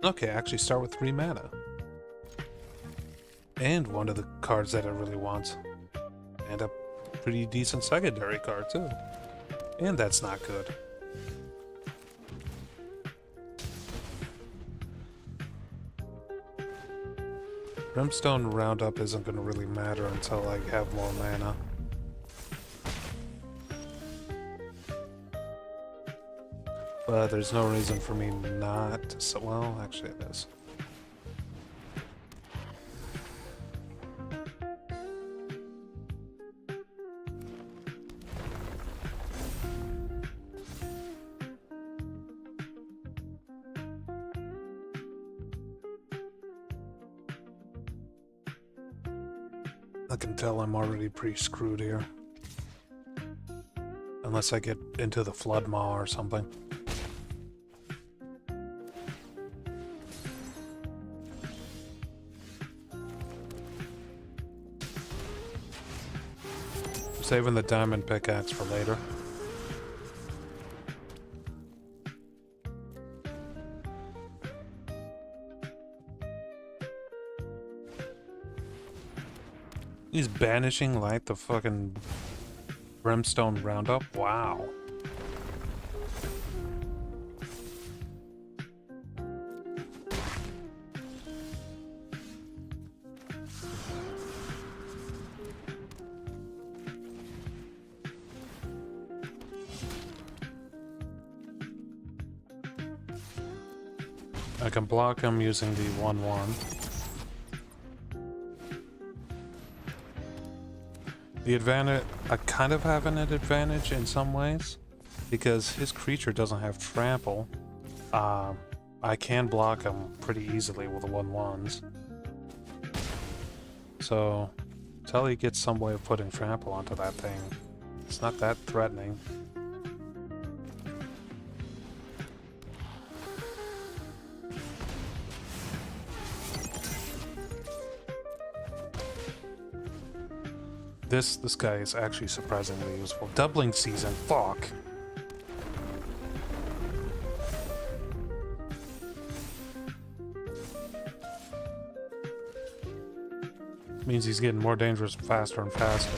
Okay, actually start with 3 mana. And one of the cards that it really wants. And a pretty decent secondary card, too. And that's not good. Brimstone Roundup isn't going to really matter until I have more mana. But there's no reason for me not to... So, well, actually it is. I can tell I'm already pretty screwed here. Unless I get into the Flood Maw or something. I'm saving the Diamond Pickaxe for later. He's banishing like the fucking Brimstone Roundup? Wow. I can block him using the 1/1. The advantage, I kind of have an advantage in some ways, because his creature doesn't have trample. I can block him pretty easily with the 1/1s. So, until he gets some way of putting trample onto that thing, it's not that threatening. This guy is actually surprisingly useful. Doubling Season, fuck. Means he's getting more dangerous faster and faster.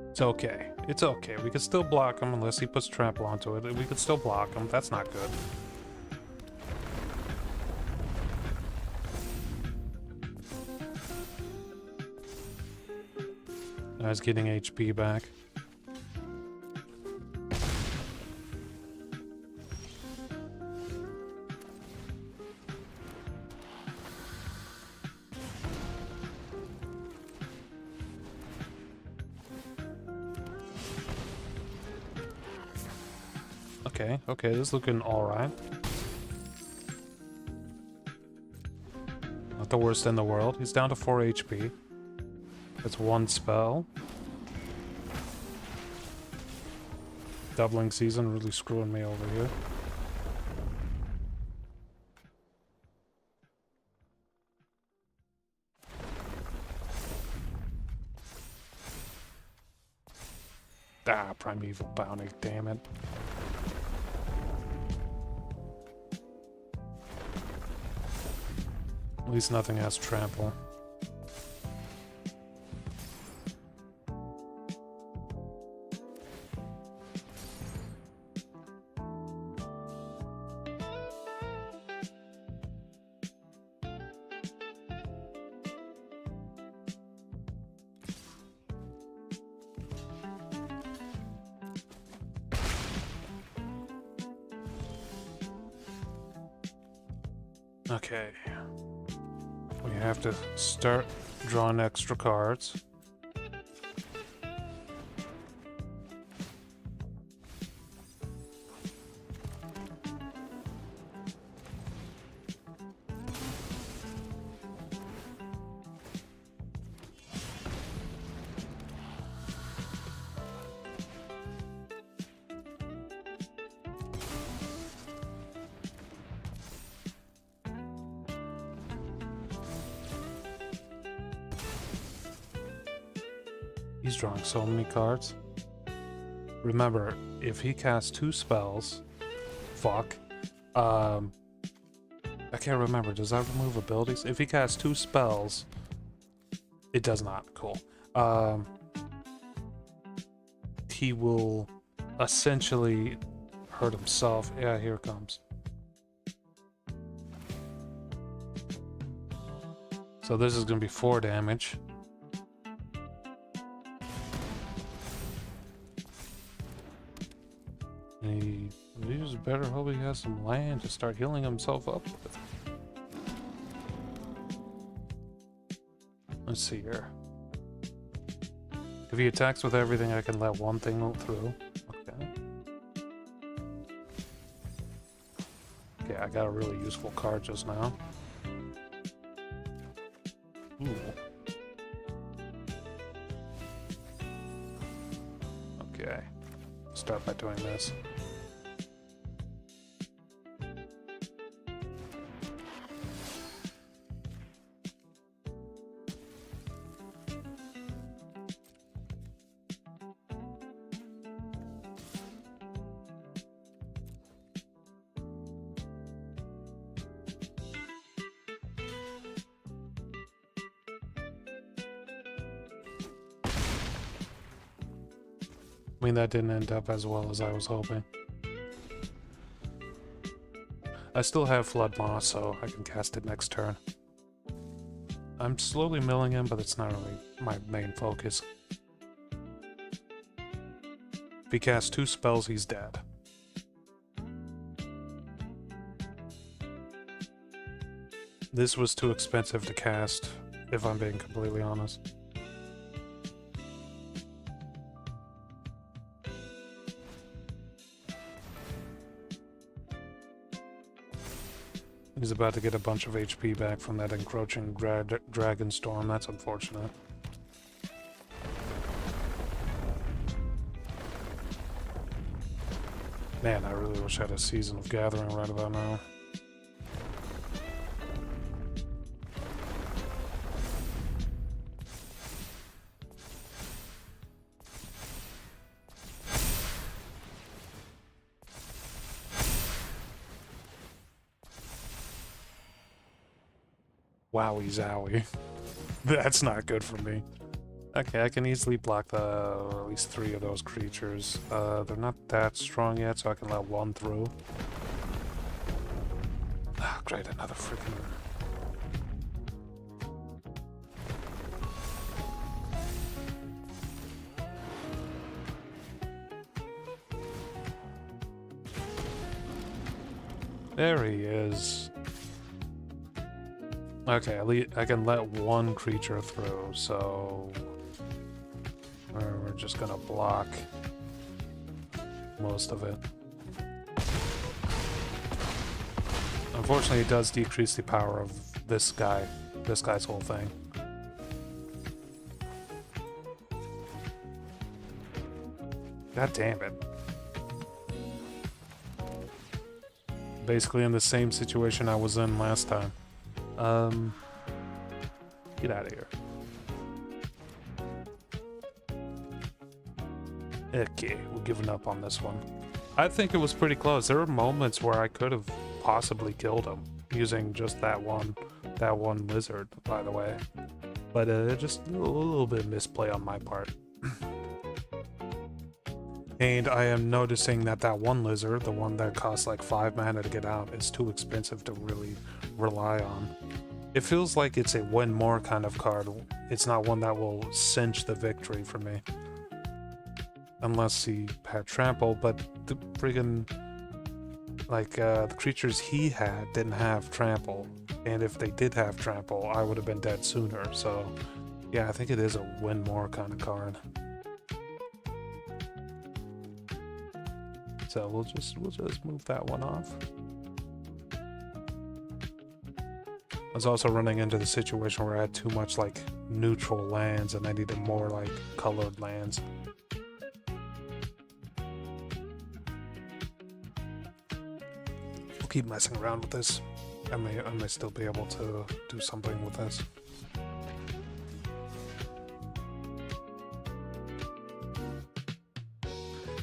It's okay. It's okay. We can still block him unless he puts trample onto it. We can still block him. That's not good. Now he's getting HP back. Okay, this is looking alright. Not the worst in the world. He's down to 4 HP. That's one spell. Doubling season really screwing me over here. Ah, Primeval Bounty, damn it. At least nothing has trample. Okay. We have to start drawing extra cards. He's drawing so many cards. Remember, if he casts 2 spells, fuck. I can't remember. Does that remove abilities? If he casts 2 spells, it does not. Cool. He will essentially hurt himself. Yeah, here it comes. So this is going to be 4 damage. He just better hope he has some land to start healing himself up with. Let's see here. If he attacks with everything, I can let one thing through. Okay. Okay, I got a really useful card just now. Ooh. Okay. Start by doing this. I mean, that didn't end up as well as I was hoping. I still have Flood Moss, so I can cast it next turn. I'm slowly milling him, but it's not really my main focus. If he casts 2 spells, he's dead. This was too expensive to cast, if I'm being completely honest. He's about to get a bunch of HP back from that encroaching dragon storm. That's unfortunate. Man, I really wish I had a Season of Gathering right about now. Wowie zowie. That's not good for me. Okay, I can easily block at least 3 of those creatures. They're not that strong yet, so I can let 1 through. Ah, great, another freaking... There he is. Okay, at least I can let 1 creature through, so... We're just gonna block most of it. Unfortunately, it does decrease the power of this guy's whole thing. God damn it. Basically in the same situation I was in last time. Get out of here. Okay, we're giving up on this one. I think it was pretty close. There were moments where I could have possibly killed him using just that one lizard, by the way. But just a little bit of misplay on my part. And I am noticing that one lizard, the one that costs like 5 mana to get out, is too expensive to really rely on. It feels like it's a win more kind of card. It's not one that will cinch the victory for me. Unless he had trample, but the friggin' like the creatures he had didn't have trample. And if they did have trample, I would have been dead sooner. So yeah, I think it is a win more kind of card. So we'll just move that one off. I was also running into the situation where I had too much like neutral lands and I needed more like colored lands. We'll keep messing around with this. I may still be able to do something with this.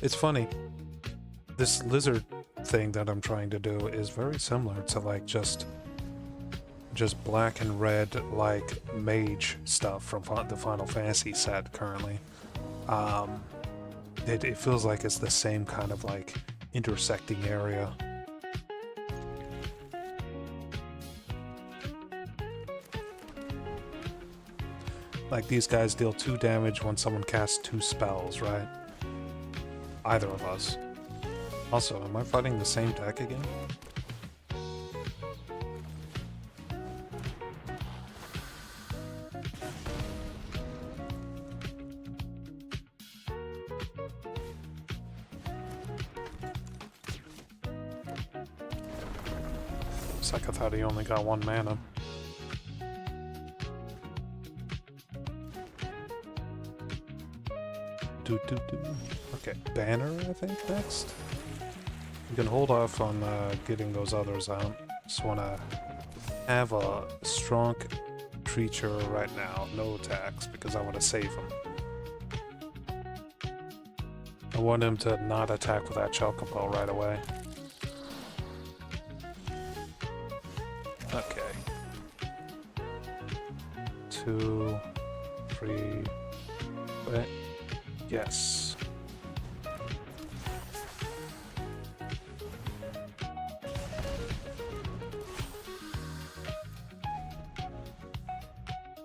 It's funny. This lizard thing that I'm trying to do is very similar to like just black and red like mage stuff from the Final Fantasy set currently. It feels like it's the same kind of like intersecting area. Like these guys deal 2 damage when someone casts 2 spells, right? Either of us. Also, am I fighting the same deck again? Looks like I thought he only got 1 mana. Okay, Banner, I think, next? You can hold off on getting those others out. Just want to have a strong creature right now, no attacks, because I want to save him. I want him to not attack with that Chocobo right away. Okay. 2, 3, wait. Yes.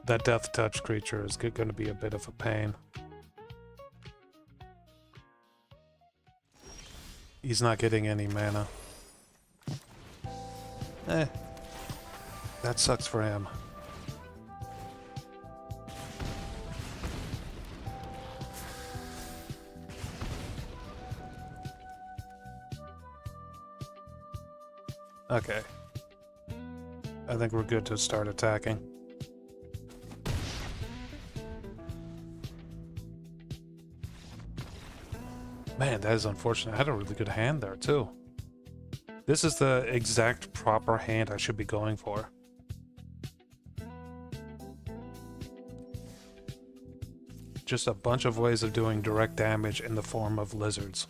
That Death Touch creature is going to be a bit of a pain. He's not getting any mana. That sucks for him. Okay. I think we're good to start attacking. Man, that is unfortunate. I had a really good hand there, too. This is the exact proper hand I should be going for. Just a bunch of ways of doing direct damage in the form of lizards.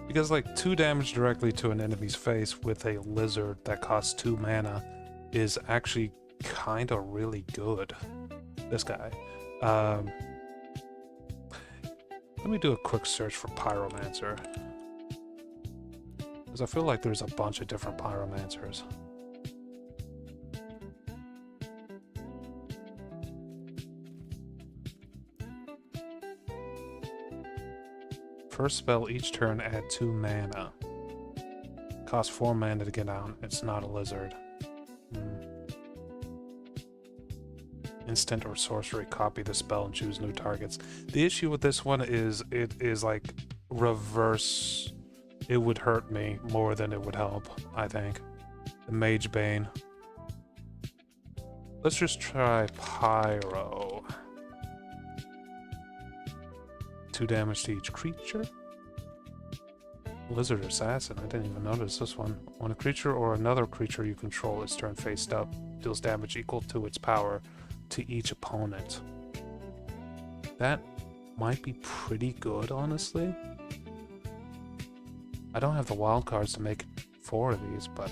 Because, like, 2 damage directly to an enemy's face with a lizard that costs 2 mana is actually kind of really good. This guy. Let me do a quick search for Pyromancer. Because I feel like there's a bunch of different Pyromancers. First spell each turn, add 2 mana. Costs 4 mana to get out. It's not a lizard. Instant or sorcery, copy the spell and choose new targets. The issue with this one is it is like reverse. It would hurt me more than it would help, I think. The Mage Bane. Let's just try Pyro. 2 damage to each creature. Lizard Assassin, I didn't even notice this one. When a creature or another creature you control is turned face up, deals damage equal to its power to each opponent. That might be pretty good, honestly. I don't have the wild cards to make 4 of these, but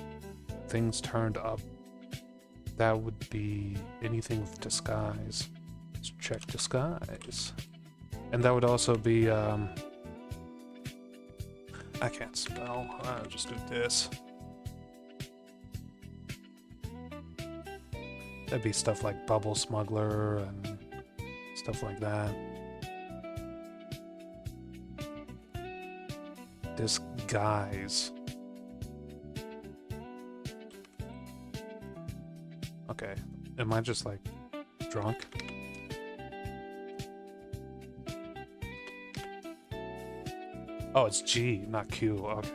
things turned up. That would be anything with disguise. Let's check disguise. And that would also be, I can't spell. I'll just do this. That'd be stuff like Bubble Smuggler and stuff like that. Disguise. Okay. Am I just like drunk? Oh, it's G, not Q. Okay.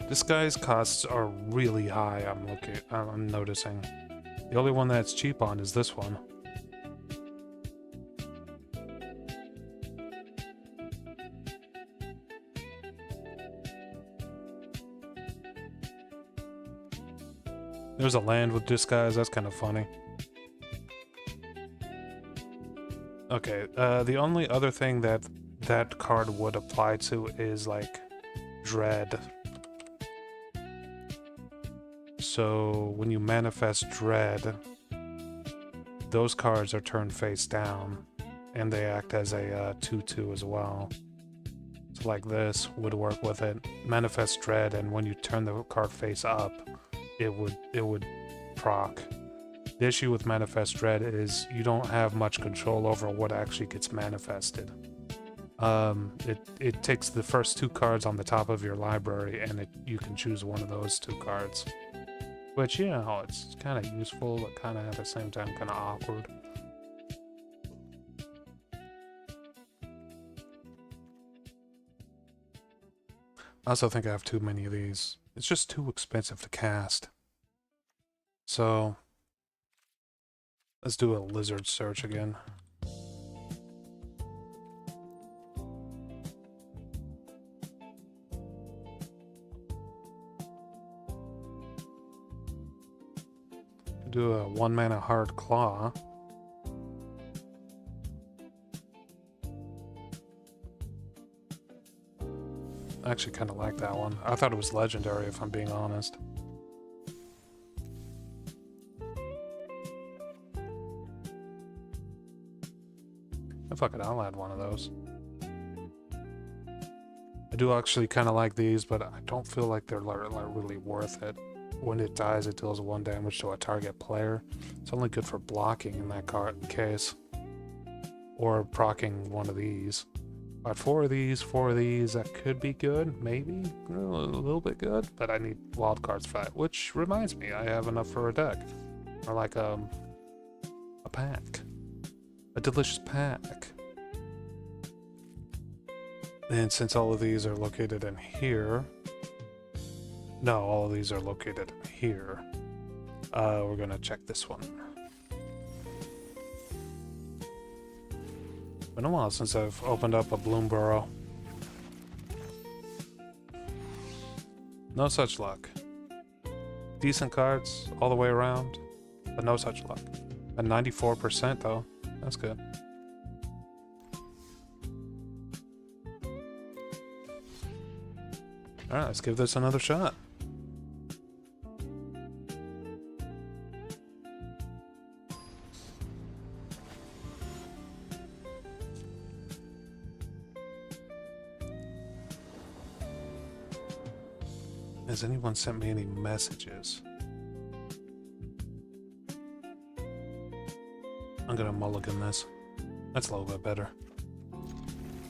Disguise costs are really high, I'm noticing. The only one that's cheap on is this one. There's a land with disguise, that's kind of funny. Okay, the only other thing that that card would apply to is like Dread. So when you manifest Dread, those cards are turned face down, and they act as a 2/2 as well. So like this would work with it. Manifest Dread, and when you turn the card face up, it would proc. The issue with Manifest Dread is you don't have much control over what actually gets manifested. It takes the first 2 cards on the top of your library, and you can choose one of those 2 cards. Which, you know, it's kind of useful, but kind of at the same time kind of awkward. I also think I have too many of these. It's just too expensive to cast. So, let's do a lizard search again. Do a 1-mana Hard Claw. I actually kind of like that one. I thought it was legendary, if I'm being honest. Fuck it, I'll add one of those. I do actually kind of like these, but I don't feel like they're like really worth it. When it dies, it deals 1 damage to a target player. It's only good for blocking in that case. Or proccing one of these. But 4 of these, that could be good, maybe? A little bit good, but I need wild cards for that. Which reminds me, I have enough for a deck. Or like a pack. A delicious pack. And since all of these are located in here... No, all of these are located here. We're gonna check this one. Been a while since I've opened up a Bloom Burrow. No such luck. Decent cards all the way around, but no such luck. A 94% though. That's good. Alright, let's give this another shot. Has anyone sent me any messages? I'm gonna mulligan this. That's a little bit better.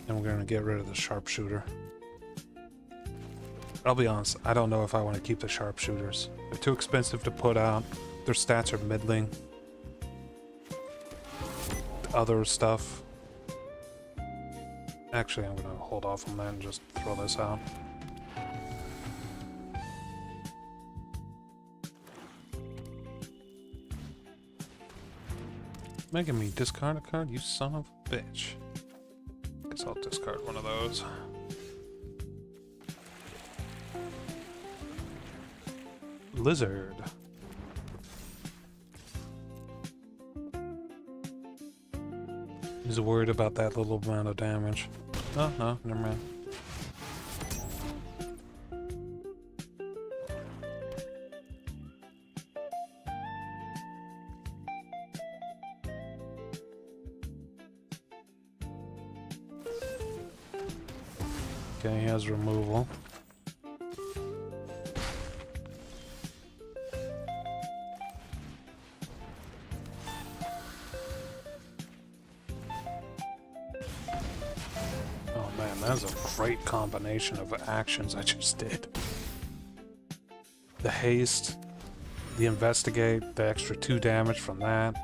And we're gonna get rid of the sharpshooter. I'll be honest, I don't know if I want to keep the sharpshooters. They're too expensive to put out. Their stats are middling. Other stuff. Actually, I'm gonna hold off on that and just throw this out. Making me discard a card, you son of a bitch. Guess I'll discard one of those. Lizard. He's worried about that little amount of damage. Oh, no, never mind. Okay, he has removal. Oh man, that's a great combination of actions I just did. The haste, the investigate, the extra 2 damage from that.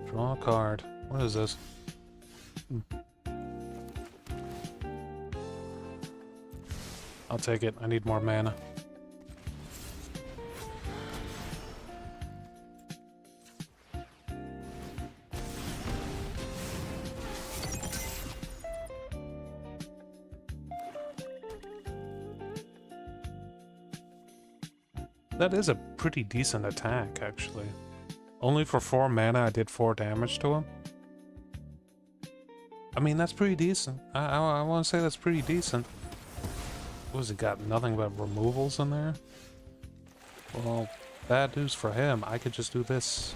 Draw a card. What is this? I'll take it. I need more mana. That is a pretty decent attack, actually. Only for 4 mana, I did 4 damage to him. I mean, that's pretty decent. I want to say that's pretty decent. What has he got? Nothing but removals in there? Well, bad news for him. I could just do this.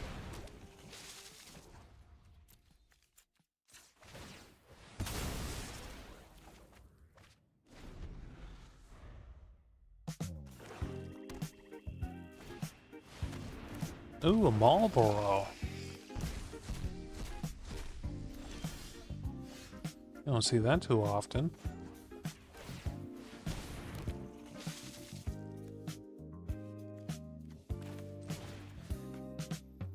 Ooh, a Marlboro. You don't see that too often.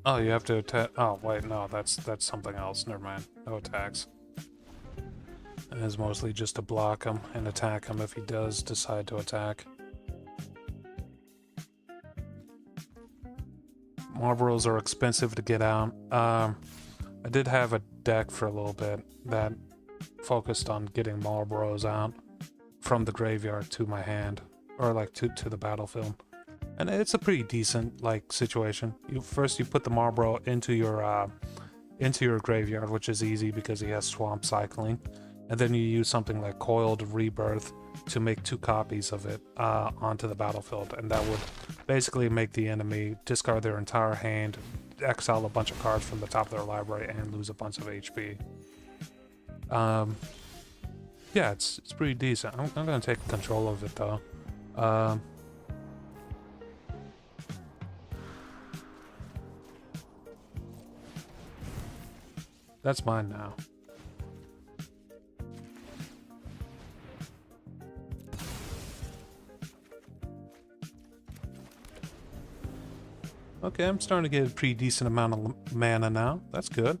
Oh, you have to attack. Oh, wait, no, that's something else. Never mind. No attacks. It is mostly just to block him and attack him if he does decide to attack. Marlboros are expensive to get out. I did have a deck for a little bit that focused on getting Marlboros out from the graveyard to my hand, or like to the battlefield, and it's a pretty decent like situation. First you put the Marlboro into your graveyard, which is easy because he has swamp cycling, and then you use something like Coiled Rebirth to make 2 copies of it onto the battlefield, and that would basically make the enemy discard their entire hand, exile a bunch of cards from the top of their library, and lose a bunch of HP. Yeah, it's pretty decent. I'm gonna take control of it though. That's mine now. Okay, I'm starting to get a pretty decent amount of mana now. That's good.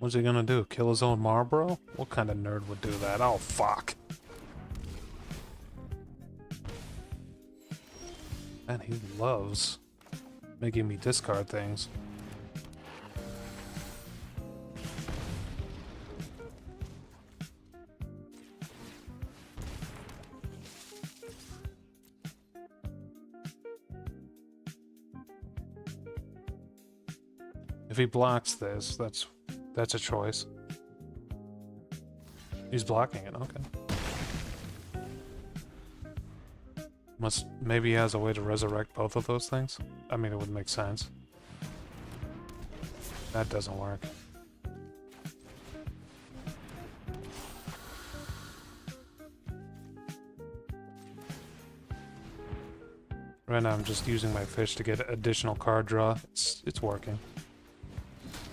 What's he gonna do? Kill his own Marlboro? What kind of nerd would do that? Oh, fuck. Man, he loves making me discard things. If he blocks this, that's a choice. He's blocking it, okay. Maybe he has a way to resurrect both of those things? I mean, it would make sense. That doesn't work. Right now I'm just using my fish to get additional card draw. It's working.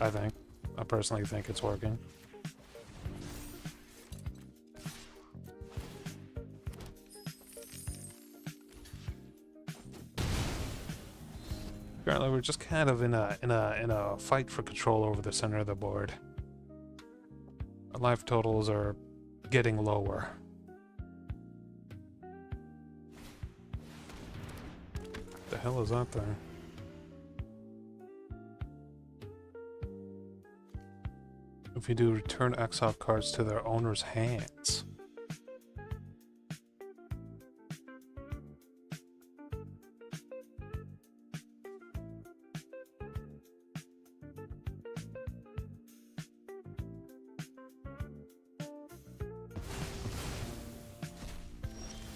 I think. I personally think it's working. Apparently we're just kind of in a fight for control over the center of the board. Our life totals are getting lower. What the hell is that there? If you do, return exile cards to their owner's hands.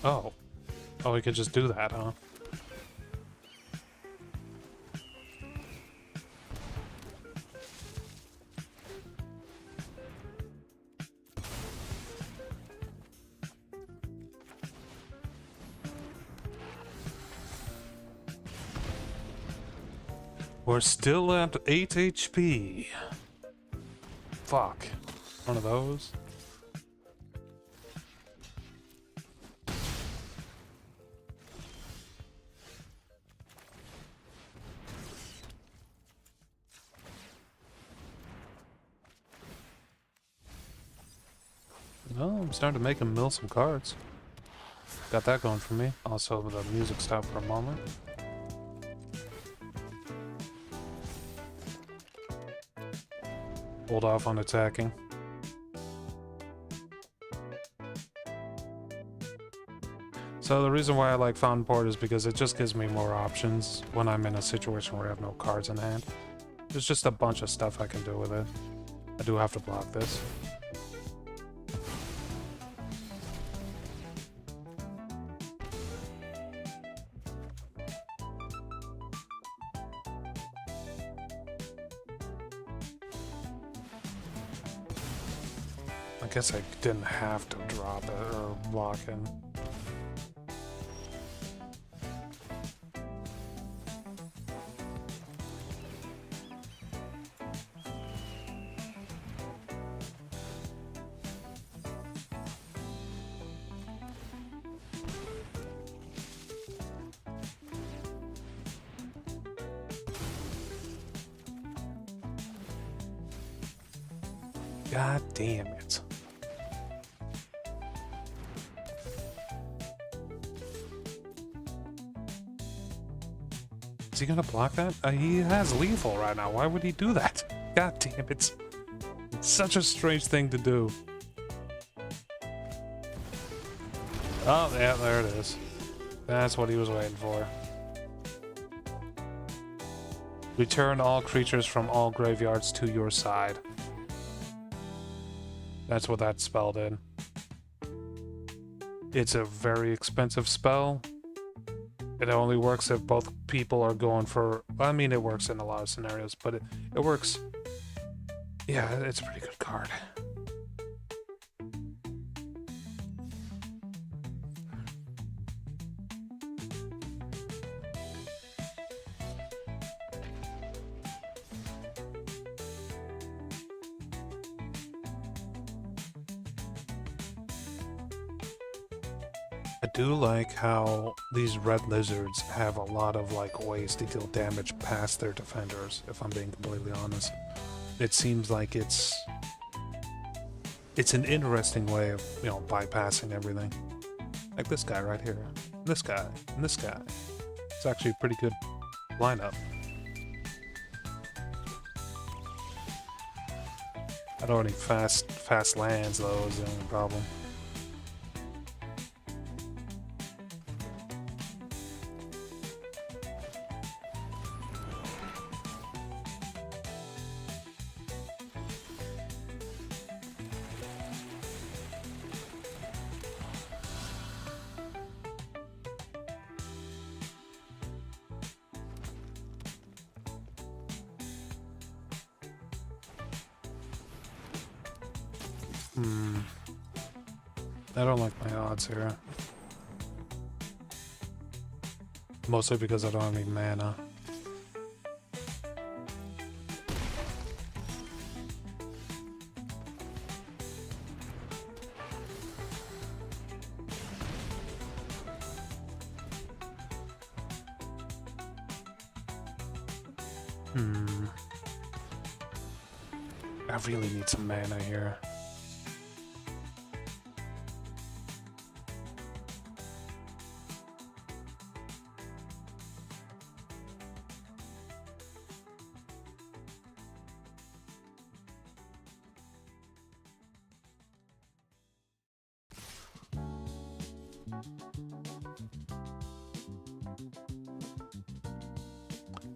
Oh. Oh, we could just do that, huh? We're still at 8 HP. Fuck. One of those. No, I'm starting to make him mill some cards. Got that going for me. Also, the music stopped for a moment. Hold off on attacking. So the reason why I like Fountain Port is because it just gives me more options when I'm in a situation where I have no cards in hand. There's just a bunch of stuff I can do with it. I do have to block this. I guess I didn't have to drop it or block it. God damn it. Is he gonna block that? He has lethal right now. Why would he do that? God damn it. It's such a strange thing to do. Oh, yeah, there it is. That's what he was waiting for. Return all creatures from all graveyards to your side. That's what that spell did. It's a very expensive spell. It only works if both people are going for... I mean, it works in a lot of scenarios, but it works... Yeah, it's a pretty good card. I do like how these red lizards have a lot of like ways to deal damage past their defenders, if I'm being completely honest. it seems like it's an interesting way of, you know, bypassing everything. Like this guy right here, this guy, and this guy. It's actually a pretty good lineup. I don't need fast lands though, is the only problem. I don't like my odds here. Mostly because I don't have any mana. I really need some mana here.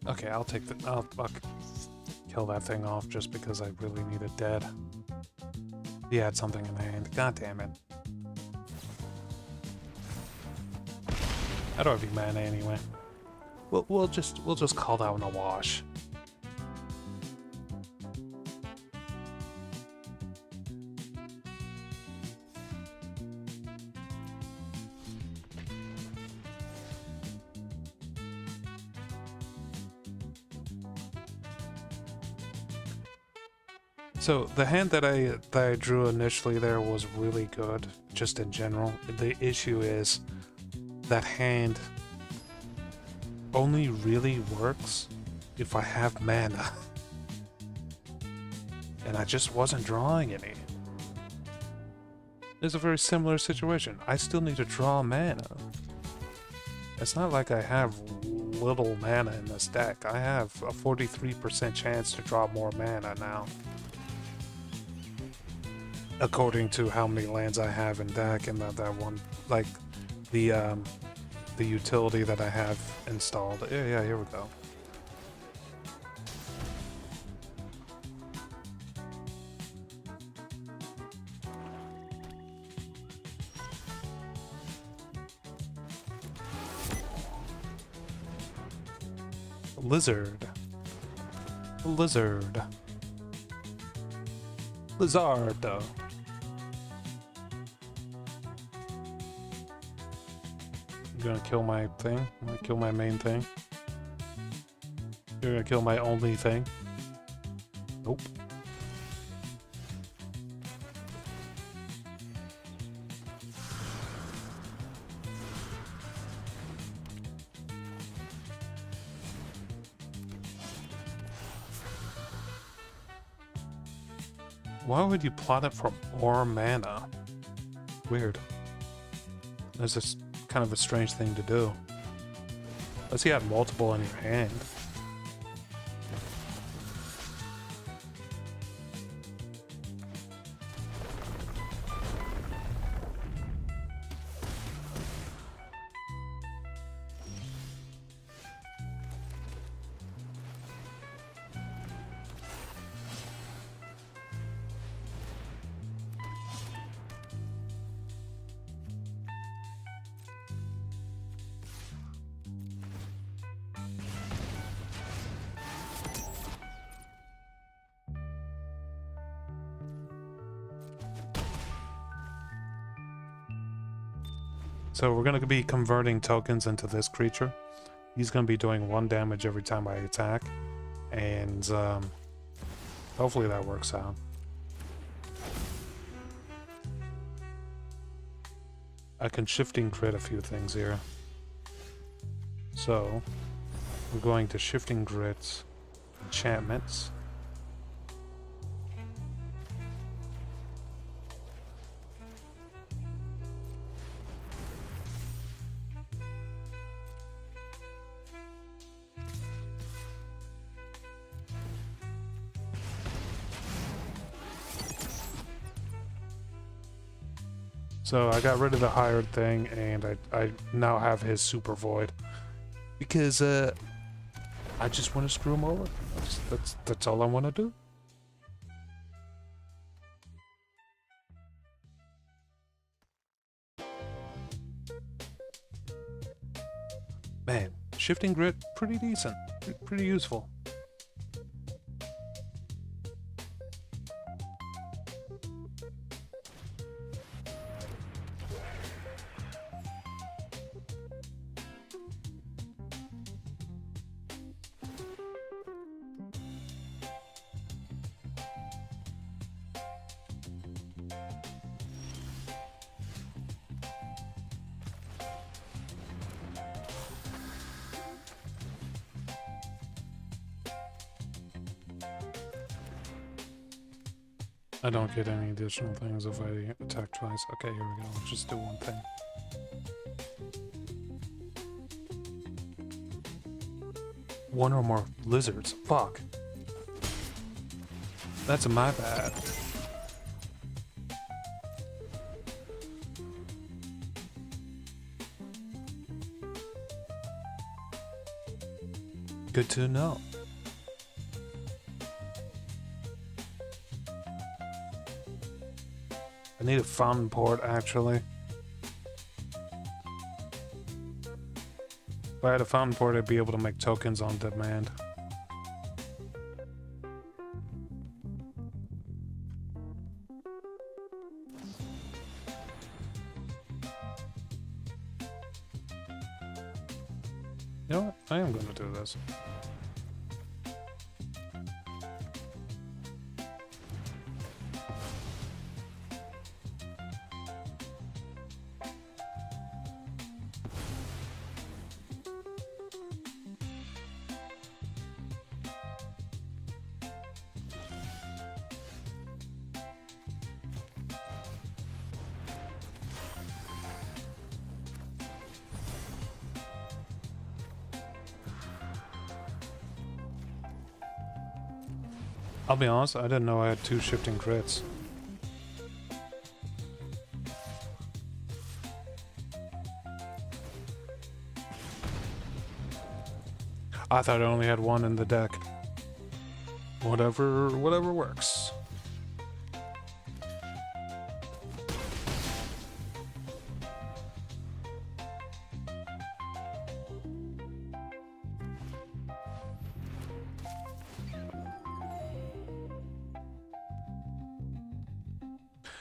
Okay, I'll take the. I'll kill that thing off just because I really need it dead. He had something in hand. God damn it. I don't have any mana anyway. We'll just call that one a wash. So the hand that I drew initially there was really good, just in general. The issue is that hand only really works if I have mana. And I just wasn't drawing any. It's a very similar situation. I still need to draw mana. It's not like I have little mana in this deck. I have a 43% chance to draw more mana now. According to how many lands I have in deck and that one, like the utility that I have installed. Yeah, here we go. Lizard. Lizard. Lizardo. You're gonna kill my thing? I'm gonna kill my main thing? You're gonna kill my only thing? Nope. Why would you plot it for more mana? Weird. This is kind of a strange thing to do. Unless you have multiple in your hand. So we're going to be converting tokens into this creature. He's going to be doing 1 damage every time I attack. And hopefully that works out. I can shifting grid a few things here. So we're going to shifting grids, enchantments. So I got rid of the hired thing, and I now have his super void. Because, I just want to screw him over. That's all I want to do. Man, shifting grit, pretty decent. Pretty useful. I don't get any additional things if I attack twice. Okay, here we go. Let's just do one thing. One or more lizards. Fuck. That's my bad. Good to know. I need a fountain port, actually. If I had a fountain port, I'd be able to make tokens on demand. You know what? I am going to do this. I'll be honest, I didn't know I had 2 shifting crits. I thought I only had 1 in the deck. Whatever works.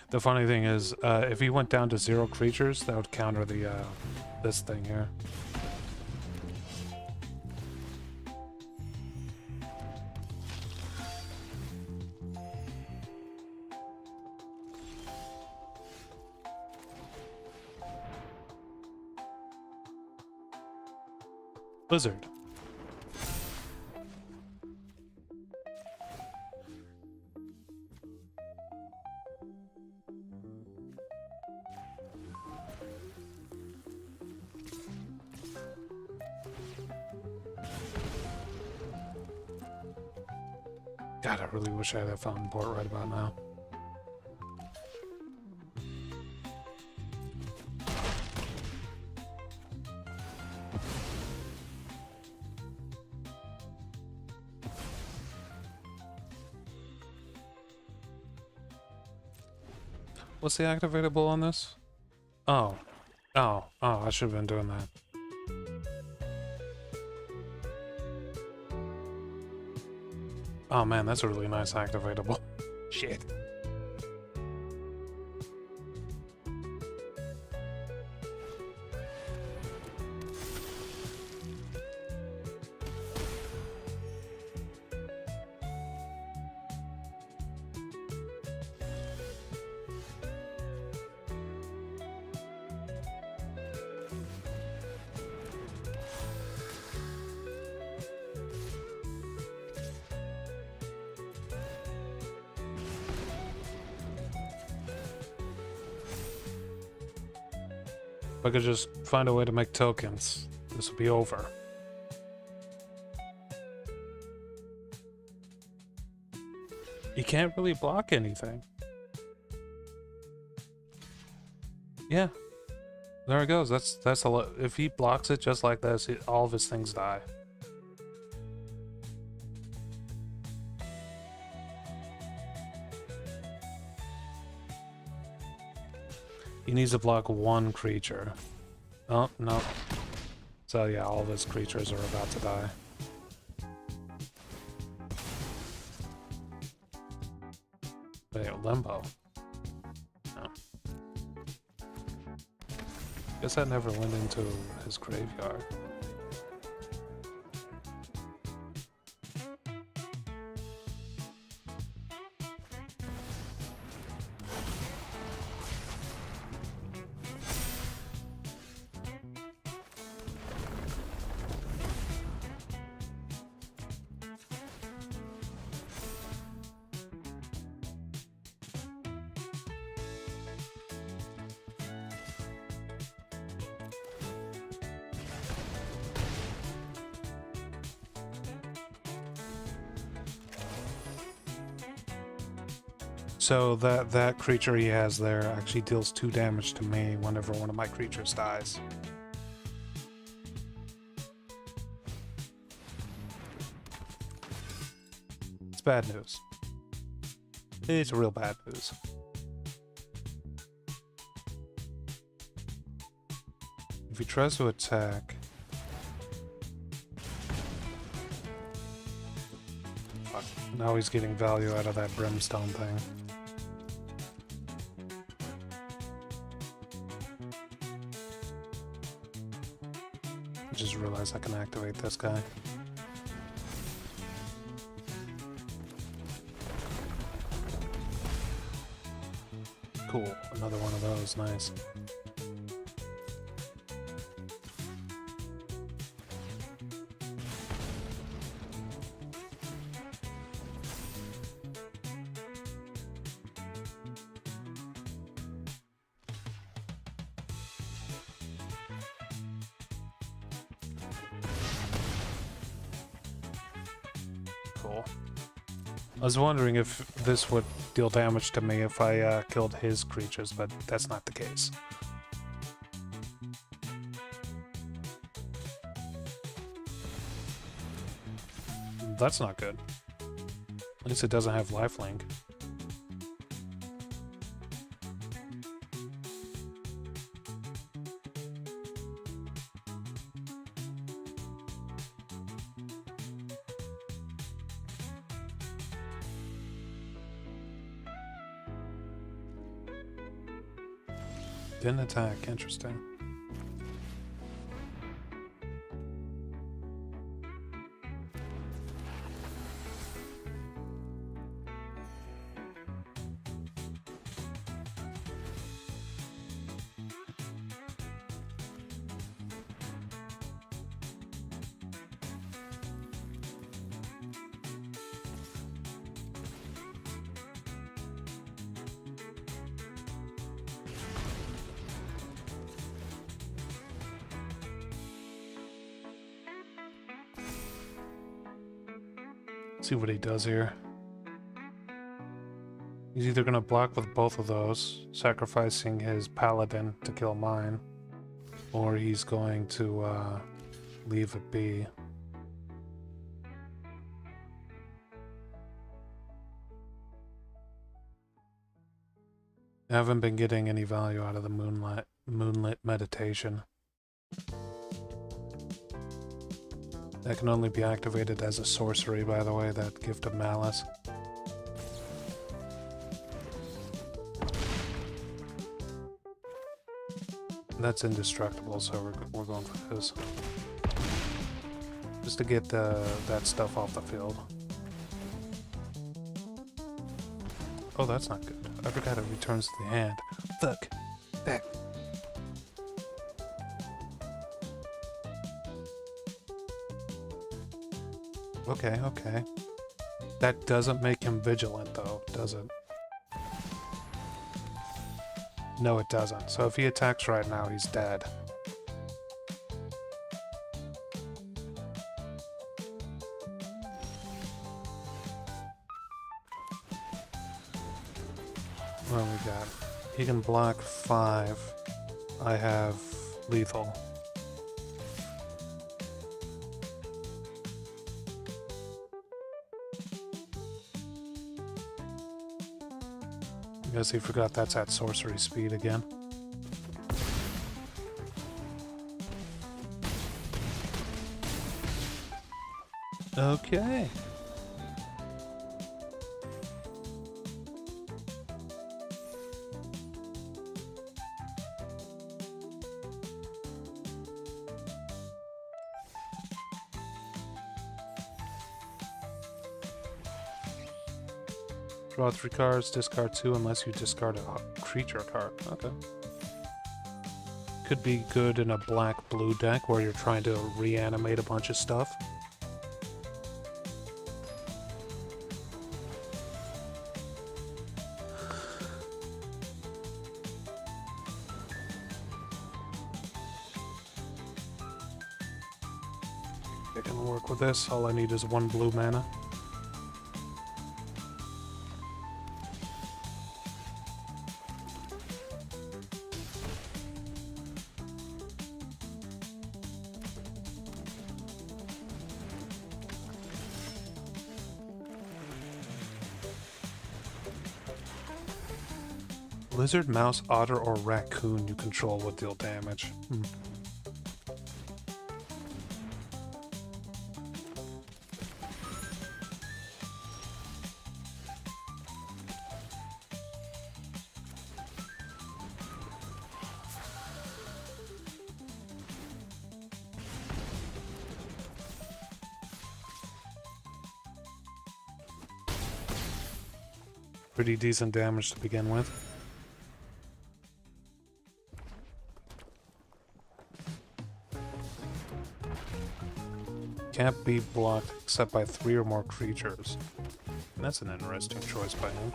The funny thing is, if he went down to 0 creatures, that would counter the, this thing here. Blizzard. God, I really wish I had that fountain port right about now. What's the activatable on this? Oh, I should have been doing that. Oh man, that's a really nice activatable. Shit. If I could just find a way to make tokens, this would be over. You can't really block anything. Yeah, there it goes. That's a lot. If he blocks it just like this, all of his things die. He needs to block one creature. Oh, no. So yeah, all of his creatures are about to die. Wait, Limbo. No. Guess that never went into his graveyard. So that creature he has there actually deals 2 damage to me whenever one of my creatures dies. It's bad news. It's real bad news. If he tries to attack... Fuck. Now he's getting value out of that brimstone thing. Just realized I can activate this guy. Cool, another one of those, nice. Cool. I was wondering if this would deal damage to me if I killed his creatures, but that's not the case. That's not good. At least it doesn't have lifelink. Didn't attack, interesting. See what he does here. He's either going to block with both of those, sacrificing his paladin to kill mine, or he's going to leave it be. I haven't been getting any value out of the moonlit meditation. That can only be activated as a sorcery, by the way, that Gift of Malice. That's indestructible, so we're going for this. Just to get that stuff off the field. Oh, that's not good. I forgot it returns to the hand. Fuck. Back. Okay, okay. That doesn't make him vigilant, though, does it? No, it doesn't. So if he attacks right now, he's dead. What do we got? He can block 5. I have lethal. Guess he forgot that's at sorcery speed again. Okay. Draw 3 cards, discard 2 unless you discard a creature card. Okay. Could be good in a black-blue deck where you're trying to reanimate a bunch of stuff. I can work with this. All I need is 1 blue mana. Lizard, mouse, otter, or raccoon you control will deal damage. Pretty decent damage to begin with. Can't be blocked except by 3 or more creatures. That's an interesting choice by him.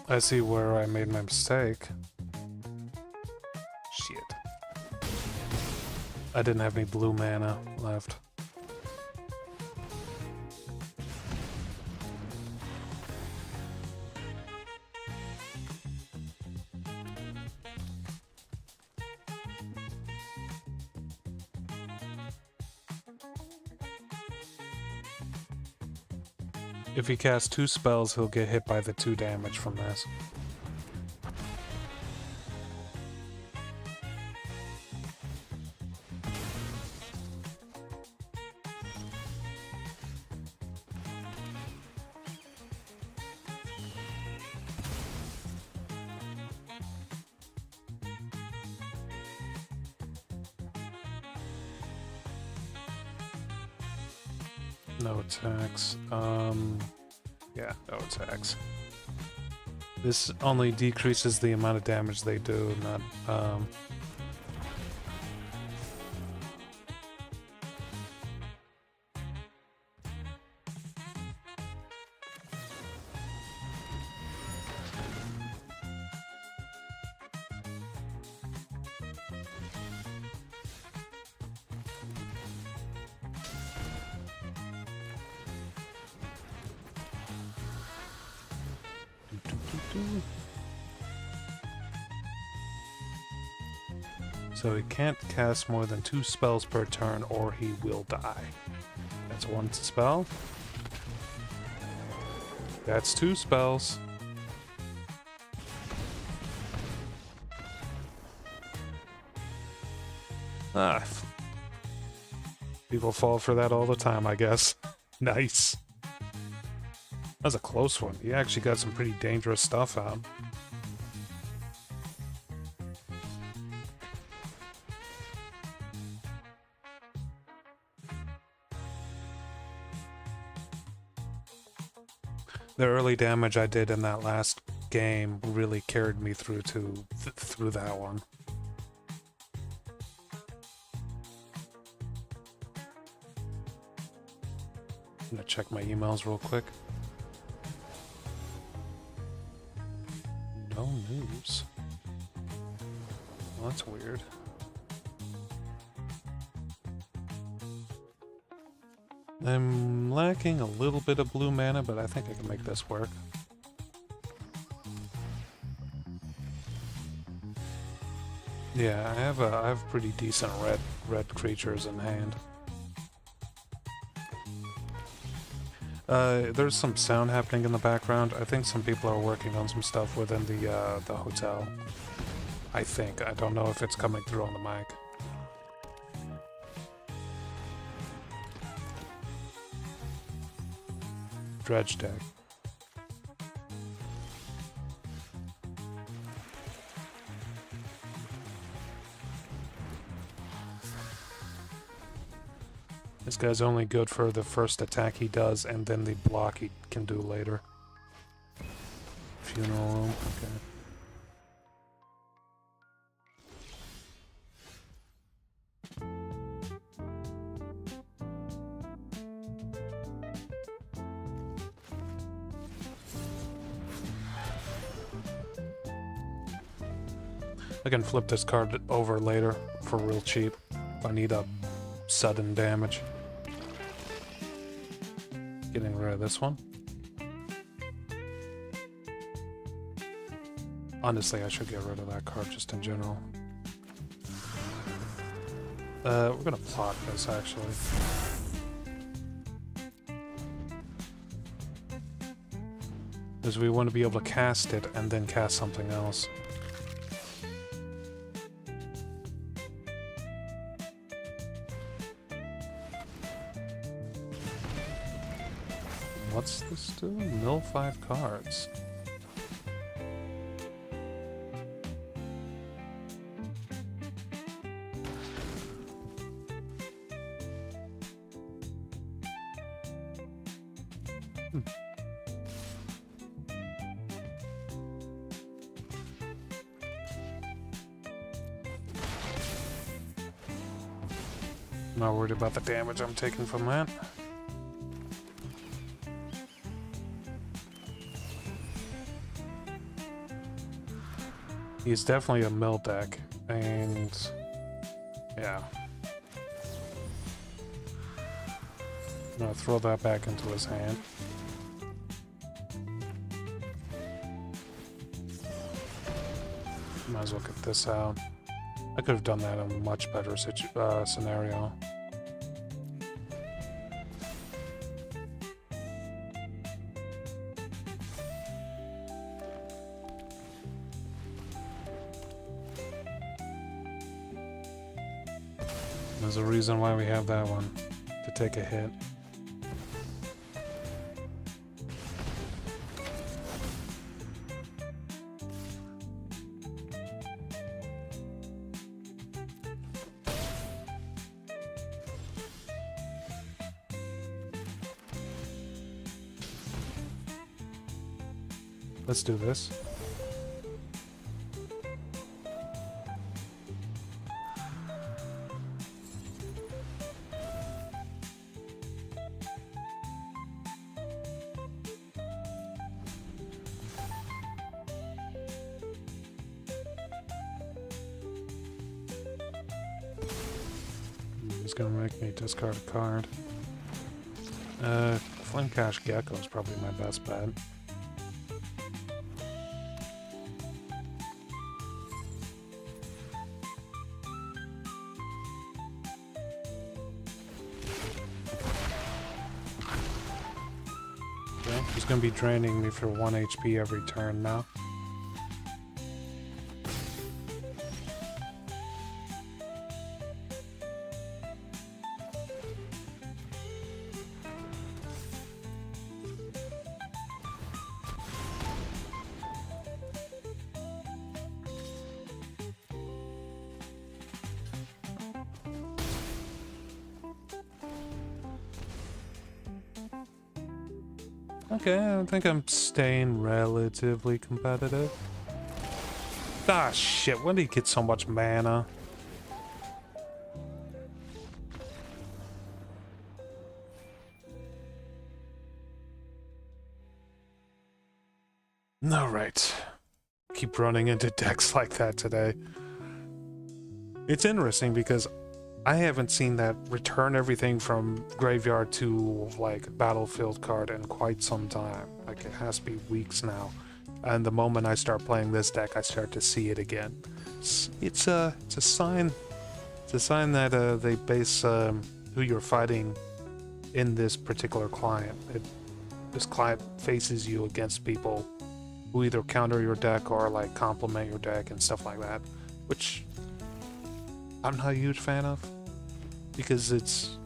I see where I made my mistake. Shit. I didn't have any blue mana left. If he casts 2 spells, he'll get hit by the 2 damage from this. No attacks. Yeah, no attacks. This only decreases the amount of damage they do, not, So he can't cast more than 2 spells per turn or he will die. That's 1 spell. That's 2 spells. Ah. People fall for that all the time, I guess. Nice. That was a close one. He actually got some pretty dangerous stuff out. The early damage I did in that last game really carried me through to through that one. I'm gonna check my emails real quick. No news. Well, that's weird. I'm lacking a little bit of blue mana, but I think I can make this work. Yeah, I have pretty decent red creatures in hand. There's some sound happening in the background. I think some people are working on some stuff within the hotel. I think. I don't know if it's coming through on the mic. Dredge deck. This guy's only good for the first attack he does, and then the block he can do later. Funeral room, okay. I can flip this card over later for real cheap if I need a sudden damage. Getting rid of this one. Honestly, I should get rid of that card just in general. We're gonna plot this actually. Because we want to be able to cast it and then cast something else. What's this do? Mill 5 cards. Not worried about the damage I'm taking from that. He's definitely a mill deck, and yeah. I'm gonna throw that back into his hand. Might as well get this out. I could have done that in a much better scenario. There's a reason why we have that one, to take a hit. Let's do this. He's gonna make me discard a card. Flame Cash Gecko is probably my best bet. Okay, he's gonna be draining me for 1 HP every turn now. Okay, I think I'm staying relatively competitive. Ah, shit, when did he get so much mana? Alright. Keep running into decks like that today. It's interesting because I haven't seen that return everything from graveyard to like battlefield card in quite some time. Like it has to be weeks now. And the moment I start playing this deck, I start to see it again. It's a sign. It's a sign that they base who you're fighting in this particular client. This client faces you against people who either counter your deck or like complement your deck and stuff like that, which I'm not a huge fan of, because it's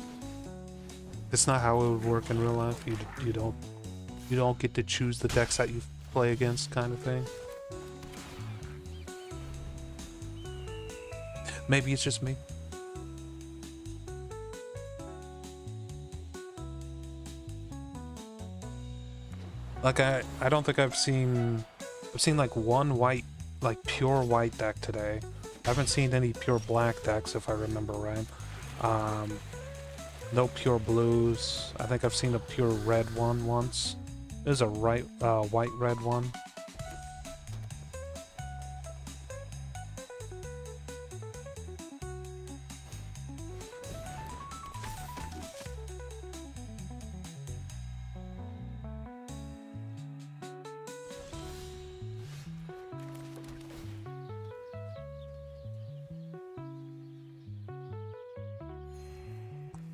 not how it would work in real life. You don't get to choose the decks that you play against, kind of thing. Maybe it's just me. Like I don't think I've seen like one white, like pure white deck today. I haven't seen any pure black decks if I remember right. No pure blues. I think I've seen a pure red one once. There's a white red one.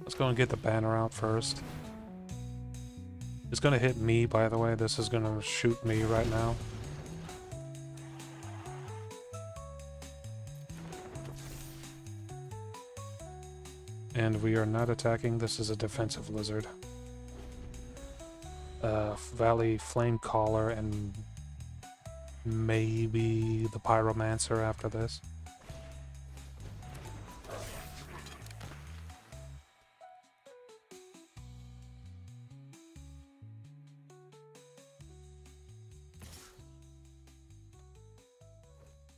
Let's go and get the banner out first. It's gonna hit me, by the way. This is gonna shoot me right now. And we are not attacking. This is a defensive lizard. Valley Flame Caller and maybe the Pyromancer after this.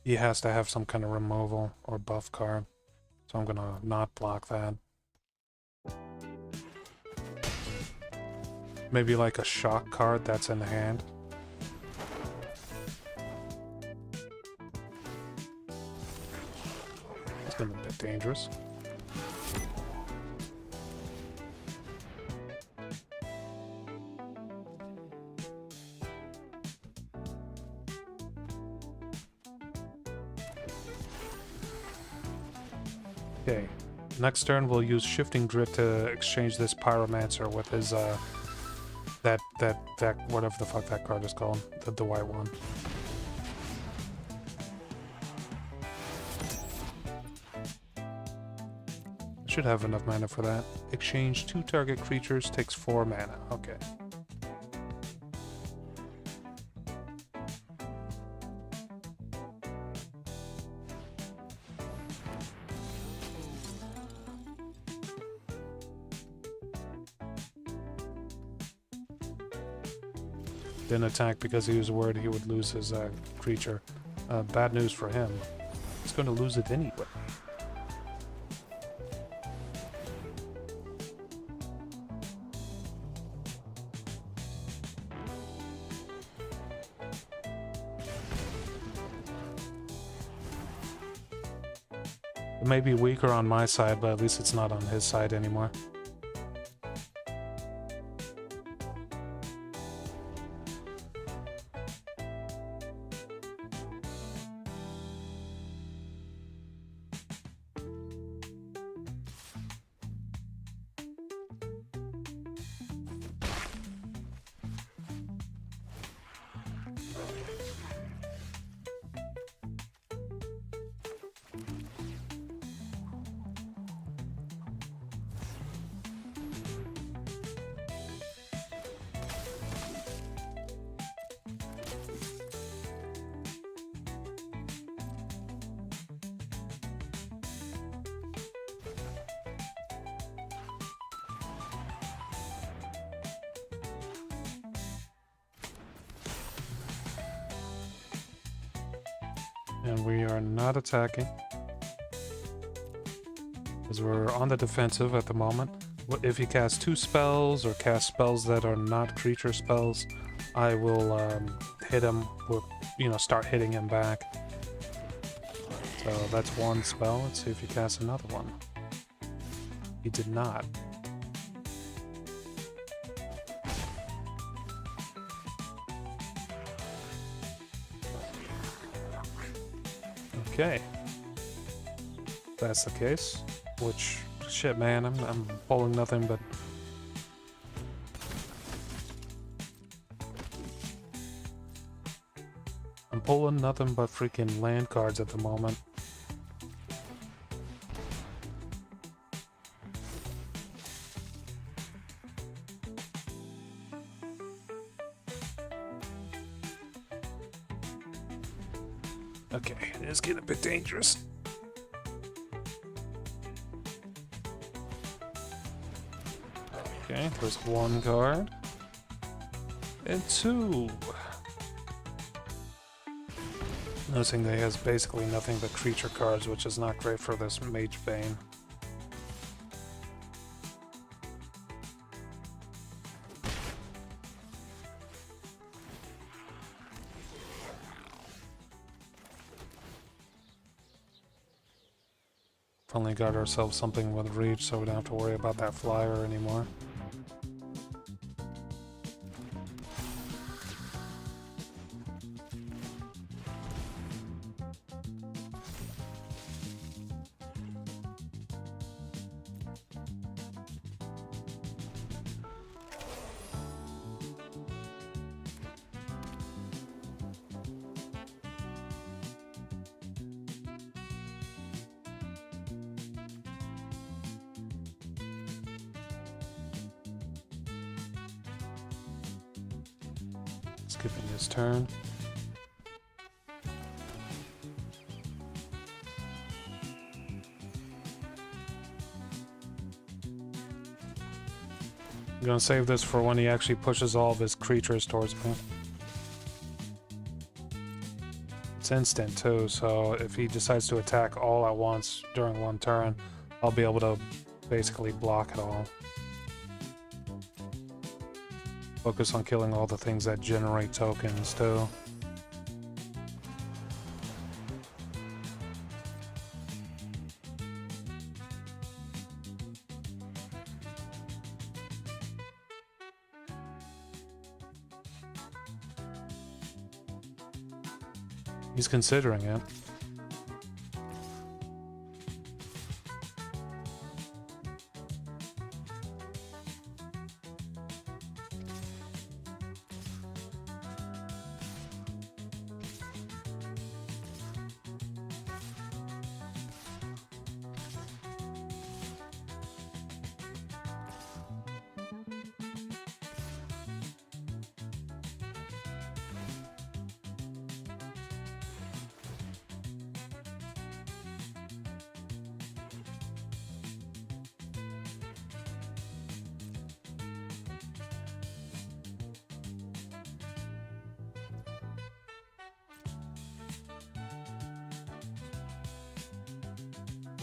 He has to have some kind of removal or buff card, so I'm gonna not block that. Maybe like a shock card that's in hand. It's been a bit dangerous. Okay, next turn we'll use Shifting Drift to exchange this Pyromancer with his that whatever the fuck that card is called, the white one. I should have enough mana for that. Exchange 2 target creatures, takes 4 mana. Okay. Didn't attack because he was worried he would lose his creature. Bad news for him. He's going to lose it anyway. It may be weaker on my side, but at least it's not on his side anymore. And we are not attacking, because we're on the defensive at the moment. If he casts 2 spells or casts spells that are not creature spells, I will hit him with, start hitting him back. So that's one spell. Let's see if he casts another one. He did not. Okay. If that's the case. Which, shit, man, I'm pulling nothing but... I'm pulling nothing but freaking land cards at the moment. Okay, it is getting a bit dangerous. Okay, there's one card. And two. Noticing that he has basically nothing but creature cards, which is not great for this Mage Bane. Finally got ourselves something with reach, so we don't have to worry about that flyer anymore. Skipping his turn. I'm gonna save this for when he actually pushes all of his creatures towards me. It's instant too, so if he decides to attack all at once during one turn, I'll be able to basically block it all. Focus on killing all the things that generate tokens too. He's considering it.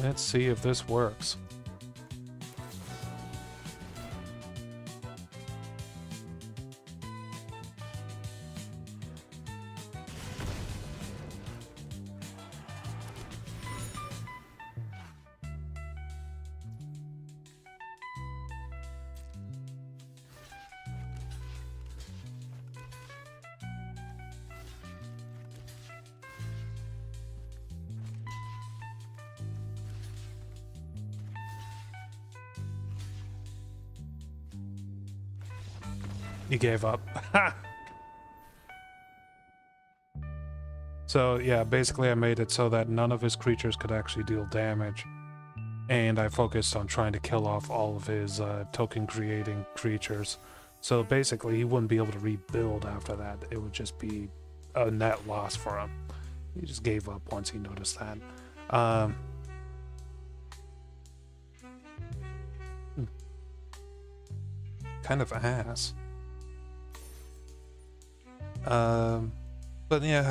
Let's see if this works. He gave up. So yeah, basically I made it so that none of his creatures could actually deal damage. And I focused on trying to kill off all of his token creating creatures. So basically he wouldn't be able to rebuild after that. It would just be a net loss for him. He just gave up once he noticed that. Kind of ass. But yeah,